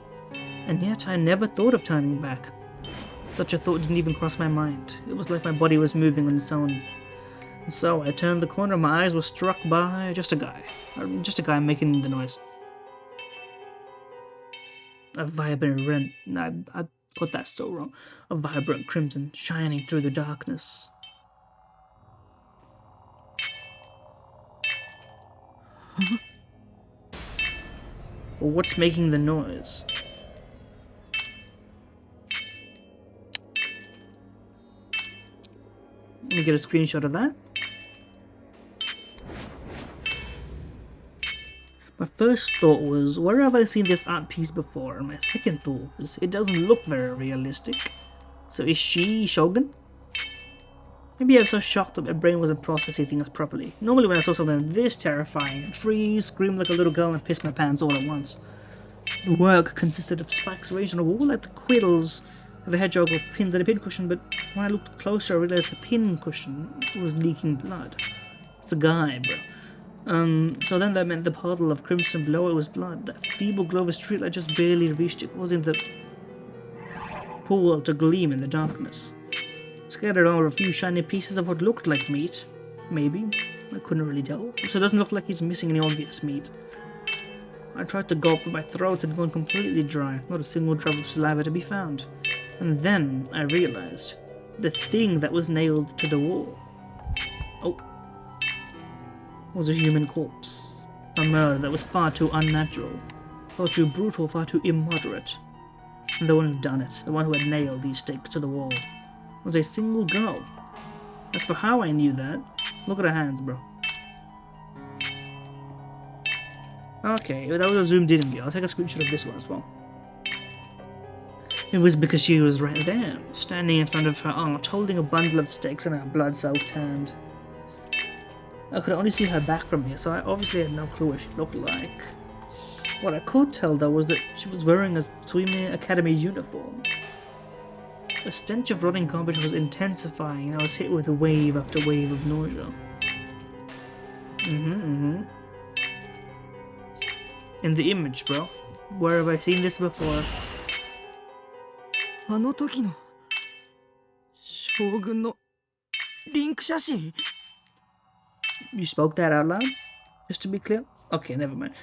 And yet, I never thought of turning back. Such a thought didn't even cross my mind. It was like my body was moving on its own. And so I turned the corner, my eyes were struck by just a guy making the noise. A vibrant red, I got that so wrong. A vibrant crimson shining through the darkness. Well, what's making the noise? Let me get a screenshot of that. My first thought was, where have I seen this art piece before? And my second thought was, it doesn't look very realistic. So is she Shogun? Maybe I was so shocked that my brain wasn't processing things properly. Normally when I saw something this terrifying, I'd freeze, scream like a little girl, and piss my pants all at once. The work consisted of spikes arranged on a wall like the quiddles of the hedgehog or pins at a pincushion, but when I looked closer I realized the pincushion was leaking blood. It's a guy, bro. So then that meant the puddle of crimson below it was blood. That feeble glow of a streetlight just barely reached it, causing the pool to gleam in the darkness. Scattered over a few shiny pieces of what looked like meat. Maybe. I couldn't really tell. So it doesn't look like he's missing any obvious meat. I tried to gulp, but my throat had gone completely dry. Not a single drop of saliva to be found. And then I realized the thing that was nailed to the wall was a human corpse. A murder that was far too unnatural, far too brutal, far too immoderate. And the one who done it, the one who had nailed these stakes to the wall, was a single girl. As for how I knew that, look at her hands, bro. Okay, that was a zoomed in view. I'll take a screenshot of this one as well. It was because she was right there, standing in front of her aunt, holding a bundle of sticks in her blood-soaked hand. I could only see her back from here, so I obviously had no clue what she looked like. What I could tell, though, was that she was wearing a Swimming Academy uniform. The stench of rotting garbage was intensifying, and I was hit with wave after wave of nausea. In the image, bro. Where have I seen this before? あの時の将軍のリンク写真 You spoke that out loud? Just to be clear? Okay, never mind.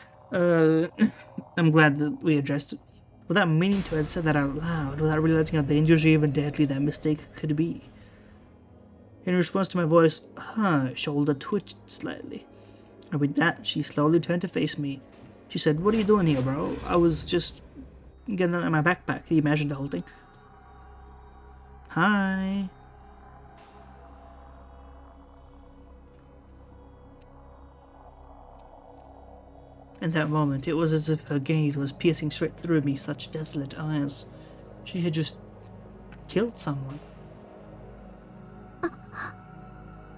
I'm glad that we addressed it. Without meaning to have said that out loud, without realizing how dangerous or even deadly that mistake could be. In response to my voice, her shoulder twitched slightly. And with that, she slowly turned to face me. She said, "What are you doing here, bro? I was just getting out of my backpack." Can you imagine the whole thing? Hi. In that moment, it was as if her gaze was piercing straight through me, such desolate eyes. She had just killed someone.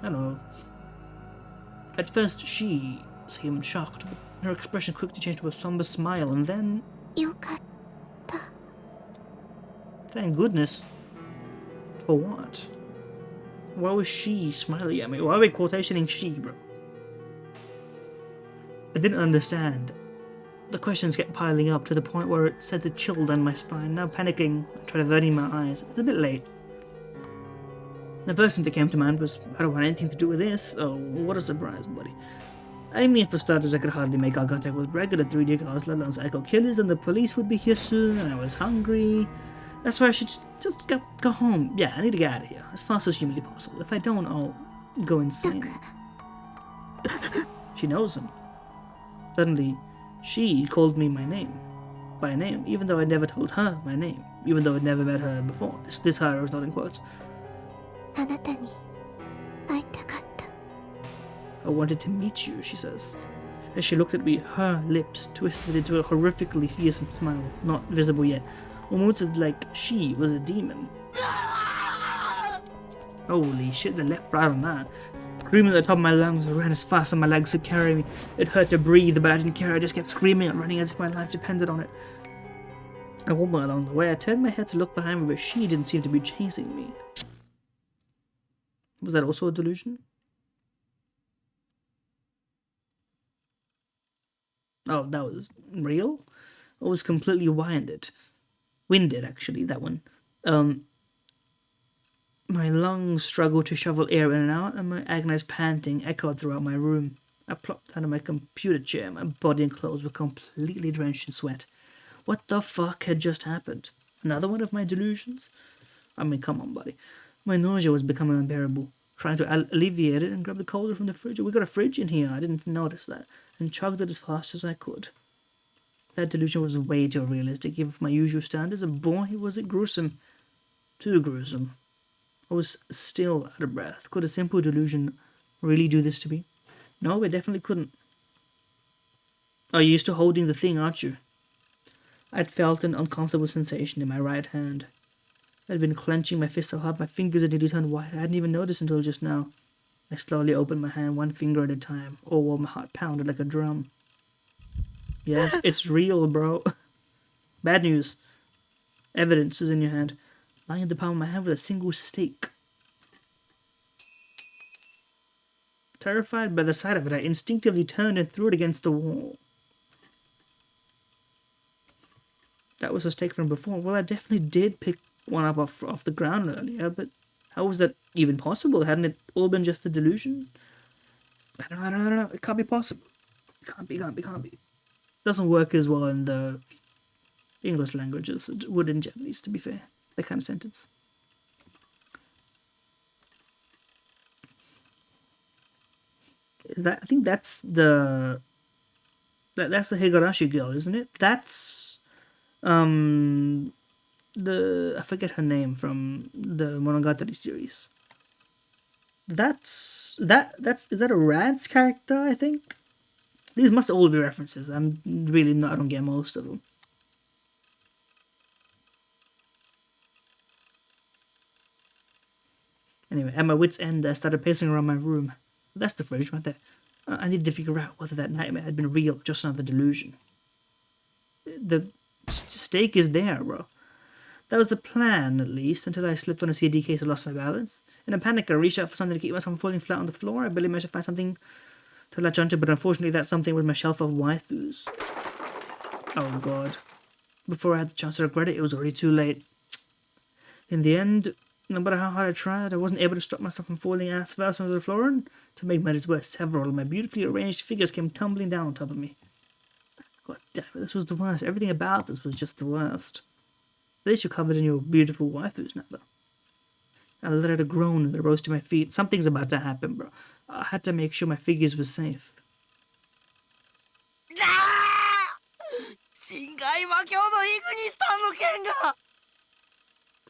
Hello. At first, she seemed shocked, but her expression quickly changed to a somber smile, and then... よかった Thank goodness. For what? Why was she smiling at me? Why are we quotationing she, bro? I didn't understand. The questions kept piling up to the point where it sent a chill down my spine. Now panicking, I tried averting my eyes. It's a bit late. The first thing that came to mind was, I don't want anything to do with this. Oh, what a surprise, buddy. I mean, for starters, I could hardly make eye contact with regular 3D cars, let alone psycho killers, and the police would be here soon, and I was hungry. That's why I should just go home. Yeah, I need to get out of here, as fast as humanly possible. If I don't, I'll go insane. She knows him. Suddenly, she called me by name, even though I never told her my name, even though I'd never met her before. This her was not in quotes. あなたに会いたかった I wanted to meet you, she says. As she looked at me, her lips twisted into a horrifically fearsome smile, not visible yet, almost like she was a demon. Holy shit, the left right on that. Screaming at the top of my lungs, I ran as fast as my legs could carry me. It hurt to breathe, but I didn't care. I just kept screaming and running as if my life depended on it. And one more along the way, I turned my head to look behind me, but she didn't seem to be chasing me. Was that also a delusion? Oh, that was real? I was completely winded. Winded, actually, that one. Um, my lungs struggled to shovel air in and out, and my agonized panting echoed throughout my room. I plopped out of my computer chair. My body and clothes were completely drenched in sweat. What the fuck had just happened? Another one of my delusions? I mean, come on, buddy. My nausea was becoming unbearable. Trying to alleviate it and grab the cooler from the fridge. We got a fridge in here. I didn't notice that. And chugged it as fast as I could. That delusion was way too realistic, even for my usual standards, and boy, was it gruesome. Too gruesome. I was still out of breath. Could a simple delusion really do this to me? No, it definitely couldn't. Oh, you're used to holding the thing, aren't you? I'd felt an uncomfortable sensation in my right hand. I'd been clenching my fist so hard my fingers had nearly turned white. I hadn't even noticed until just now. I slowly opened my hand, one finger at a time, all while my heart pounded like a drum. Yes, it's real, bro. Bad news. Evidence is in your hand. Lying in the palm of my hand with a single stake. Terrified by the sight of it, I instinctively turned and threw it against the wall. That was a stake from before. Well, I definitely did pick one up off the ground earlier, but how was that even possible? Hadn't it all been just a delusion? I don't know. It can't be possible. Can't be. Doesn't work as well in the English language as it would in Japanese, to be fair. That kind of sentence. I think that's that's the Higurashi girl, isn't it? That's I forget her name from the Monogatari series. That's is that a Rad's character, I think? These must all be references. I'm really not, I don't get most of them. Anyway, at my wit's end, I started pacing around my room. That's the fridge right there. I needed to figure out whether that nightmare had been real or just another delusion. The stake is there, bro. That was the plan, at least, until I slipped on a CD case and lost my balance. In a panic, I reached out for something to keep myself from falling flat on the floor. I barely managed to find something to latch onto, but unfortunately that something was my shelf of waifus. Oh god. Before I had the chance to regret it, it was already too late. In the end, no matter how hard I tried, I wasn't able to stop myself from falling ass first onto the floor, and to make matters worse, several of my beautifully arranged figures came tumbling down on top of me. God damn it, this was the worst. Everything about this was just the worst. At least you're covered in your beautiful waifus now, though. I let out a groan as I rose to my feet. Something's about to happen, bro. I had to make sure my figures were safe.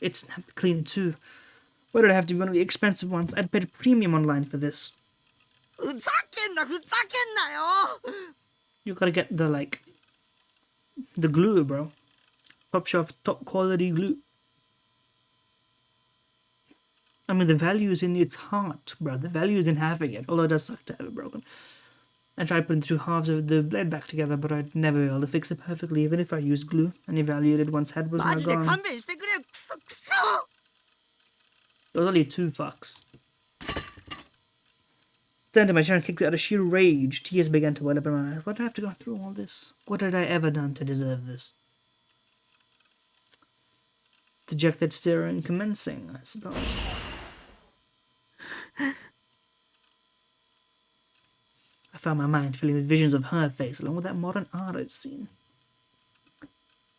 It snapped clean too. Why did it have to be one of the expensive ones? I'd paid a premium online for this. You gotta get the glue, bro. Top shelf, top quality glue. I mean, the value is in its heart, bro. The value is in having it, although it does suck to have it broken. I tried putting the two halves of the blade back together, but I'd never be able to fix it perfectly, even if I used glue. Any value it once had was now gone. There was only $2. Turned to my chair and kicked it out of sheer rage. Tears began to well up in my eyes. Why did I have to go through all this? What had I ever done to deserve this? Dejected staring commencing, I suppose. I found my mind filling with visions of her face, along with that modern art I'd seen.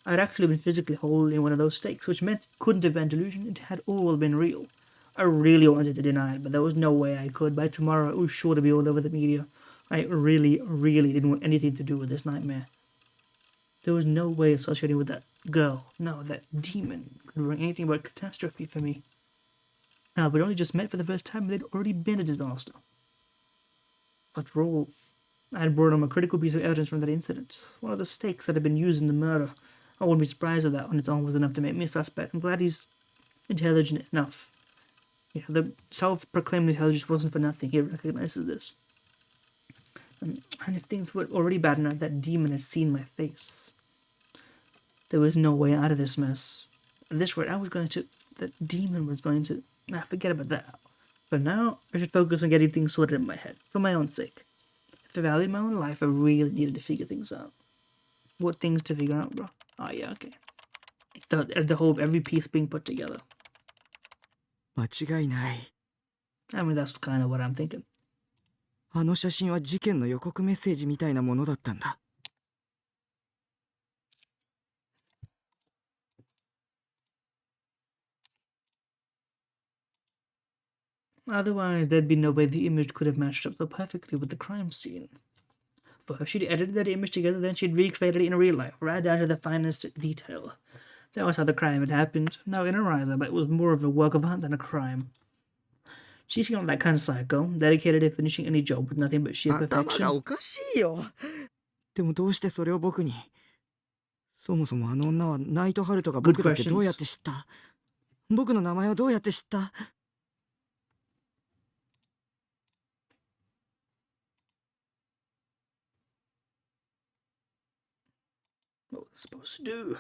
I'd actually been physically holding one of those stakes, which meant it couldn't have been delusion. It had all been real. I really wanted to deny it, but there was no way I could. By tomorrow, it was sure to be all over the media. I really, really didn't want anything to do with this nightmare. There was no way associating with that girl, no, that demon, could bring anything but catastrophe for me. Now, we'd only just met for the first time, and they'd already been a disaster. After all, I had brought home a critical piece of evidence from that incident. One of the stakes that had been used in the murder. I wouldn't be surprised if that on its own was enough to make me a suspect. I'm glad he's intelligent enough. You know, the self-proclaimed intelligence wasn't for nothing. He recognizes this. And if things were already bad enough, that demon had seen my face. There was no way out of this mess. At this rate, that demon was going to... Forget about that. For now, I should focus on getting things sorted in my head, for my own sake. to value my own life, I really needed to figure things out. What things to figure out, bro? Oh, yeah, okay. The whole, every piece being put together. 間違いない。 I mean, that's kind of what I'm thinking. あの写真は事件の予告メッセージみたいなものだったんだ。 Otherwise, there'd be no way the image could have matched up so perfectly with the crime scene. First, she'd edited that image together, then she'd recreated it in real life, right down to the finest detail. That was how the crime had happened. Now in her eyes, I bet it was more of a work of art than a crime. She seemed like that kind of psycho, dedicated to finishing any job with nothing but sheer 頭 perfection. がおかしいよ。でもどうしてそれを僕に。そもそもあの女はナイトハルトが僕だってどうやって知った？僕の名前をどうやって知った？ What was I supposed to do?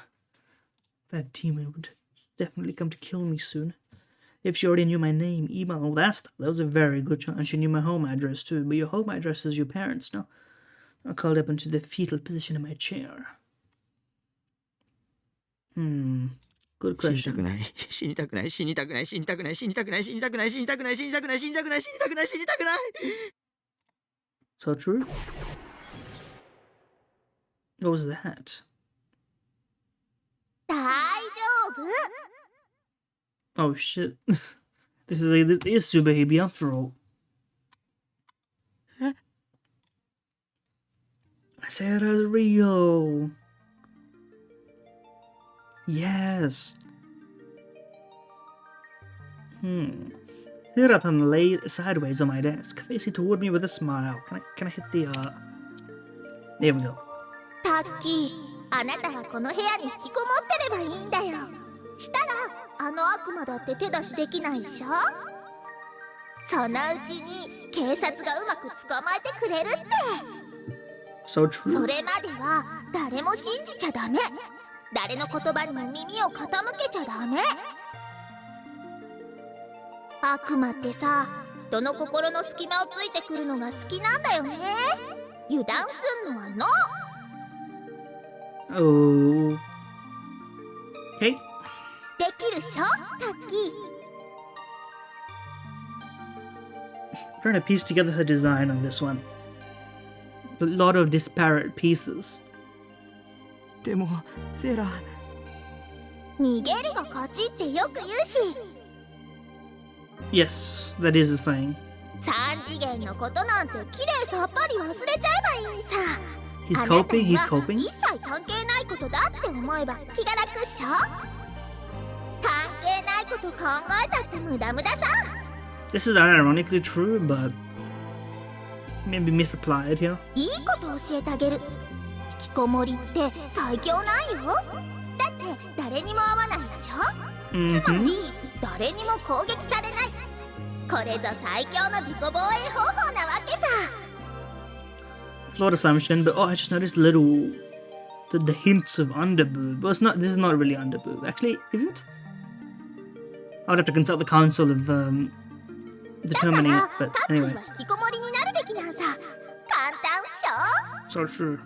That demon would definitely come to kill me soon. If she already knew my name, email, all that stuff, that was a very good chance. She knew my home address too, but your home address is your parents' now. I called up into the fetal position in my chair. Good 死にた question. くない死にたくない死にたくない死にたくない死にたくない死にたくない死にたくない死にたくない死にたくない死にたくない死にたくない。 So true? What was that? 大丈夫。 Oh shit. This is Super Baby after all. I said it was real. Yes. Hiratan lay sideways on my desk, facing toward me with a smile. Can I hit the There we go. タッキー、あなたはこの部屋に引きこもってればいいんだよ。したらあの悪魔だって手出しできないっしょ。そのうちに警察がうまく捕まえてくれるって。 So true. それまでは誰も信じちゃダメ。誰の言葉にも耳を傾けちゃダメ。悪魔ってさ、人の心の隙間をついてくるのが好きなんだよね。油断すんのはノー。 Oh. Okay. できるっしょ、タッキー。 Trying to piece together her design on this one. A lot of disparate pieces. でもセーラ、逃げるが勝ちってよく言うし。 Yes, that is a saying. 三次元のことなんてきれいさっぱり忘れちゃえばいいさ。 He's あなた coping, に he's は coping. 一切関係ないことだって思えば気が楽っしょ。関係ないこと考えたって無駄無駄さ。 This is ironically true, but maybe misapplied here. いいこと教えてあげる。引きこもりって最強なんよ。だって誰にも会わないっしょ。つまり誰にも攻撃されない。これぞ最強の自己防衛方法なわけさ。 Flawed assumption, but I just noticed the hints of underboob. Well, this is not really underboob. Actually, is it? I would have to consult the council of だか determining ら it, but タッキー anyway. は引きこもりになるべきなんさ。簡単っしょ。 So true.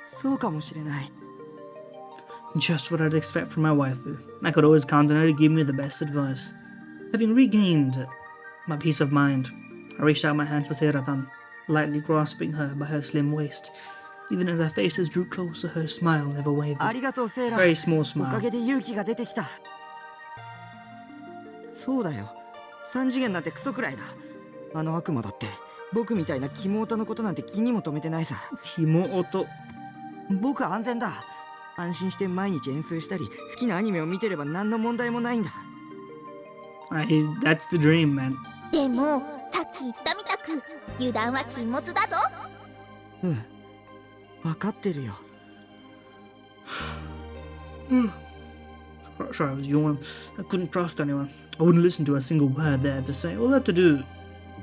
そうかもしれない。 Just what I'd expect from my waifu. I could always count on her to give me the best advice. Having regained my peace of mind, I reached out my hand for Seiratan, lightly grasping her by her slim waist. Even as our faces drew closer, her smile never あ wavered. りがとうセーラ。 Very small おか smile. げで勇気が出てきた。そうだよ。三次元なんてクソくらいだ。あの悪魔だって僕みたいなキモオタのことなんて気にも留めてないさ。 Himooto. 僕は安全だ。安心して毎日演奏したり好きなアニメを見てれば何の問題もないんだ。 That's the dream, man. でもさっき言ったみたく油断は禁物だぞ。うん、分かってるよ。 Sorry, I was yawning. I couldn't trust anyone. I wouldn't listen to a single word they had to say. All I had to do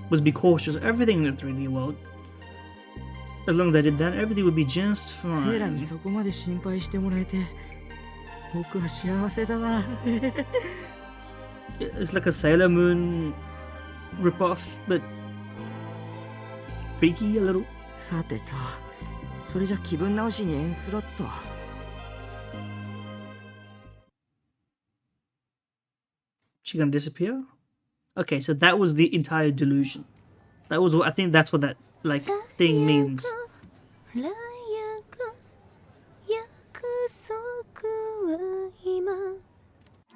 was be cautious of everything in the 3D world. As long as I did that, everything would be just セーラに fine. そこまで心配してもらえて僕は幸せだわ。 It's like a Sailor Moon ripoff, but freaky a little. さてと、それじゃ気分直しにエンスロット。She gonna disappear? Okay, so that was the entire delusion. That was what I think that's what that like thing means.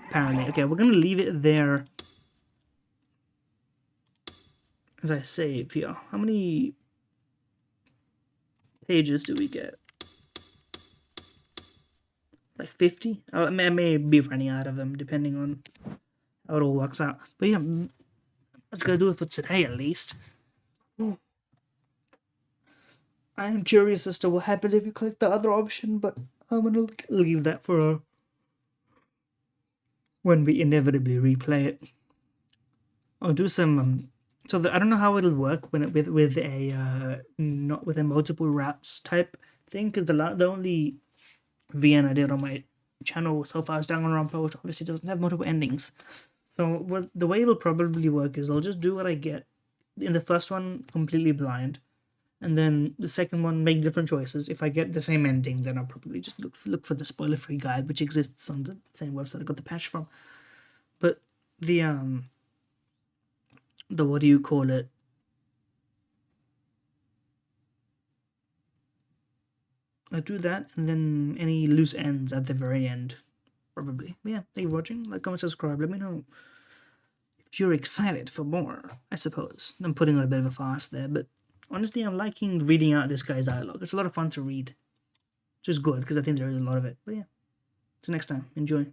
Apparently. Okay, we're gonna leave it there. As I save here. How many pages do we get? Like 50? I may be running out of them depending on how it all works out. But yeah, let's go do it for today at least. I am curious as to what happens if you click the other option, but I'm gonna leave that for when we inevitably replay it. I'll do some. So I don't know how it'll work when with a not with a multiple routes type thing, because the only VN I did on my channel so far is Danganronpa, which obviously doesn't have multiple endings. So the way it'll probably work is I'll just do what I get in the first one completely blind, and then the second one make different choices. If I get the same ending, then I'll probably just look for the spoiler-free guide, which exists on the same website I got the patch from. But the what do you call it? I do that, and then any loose ends at the very end, probably. But yeah, thank you for watching. Like, comment, subscribe. Let me know if you're excited for more, I suppose. I'm putting on a bit of a fast there, but honestly, I'm liking reading out this guy's dialogue. It's a lot of fun to read. Which is good, because I think there is a lot of it. But yeah, till next time. Enjoy.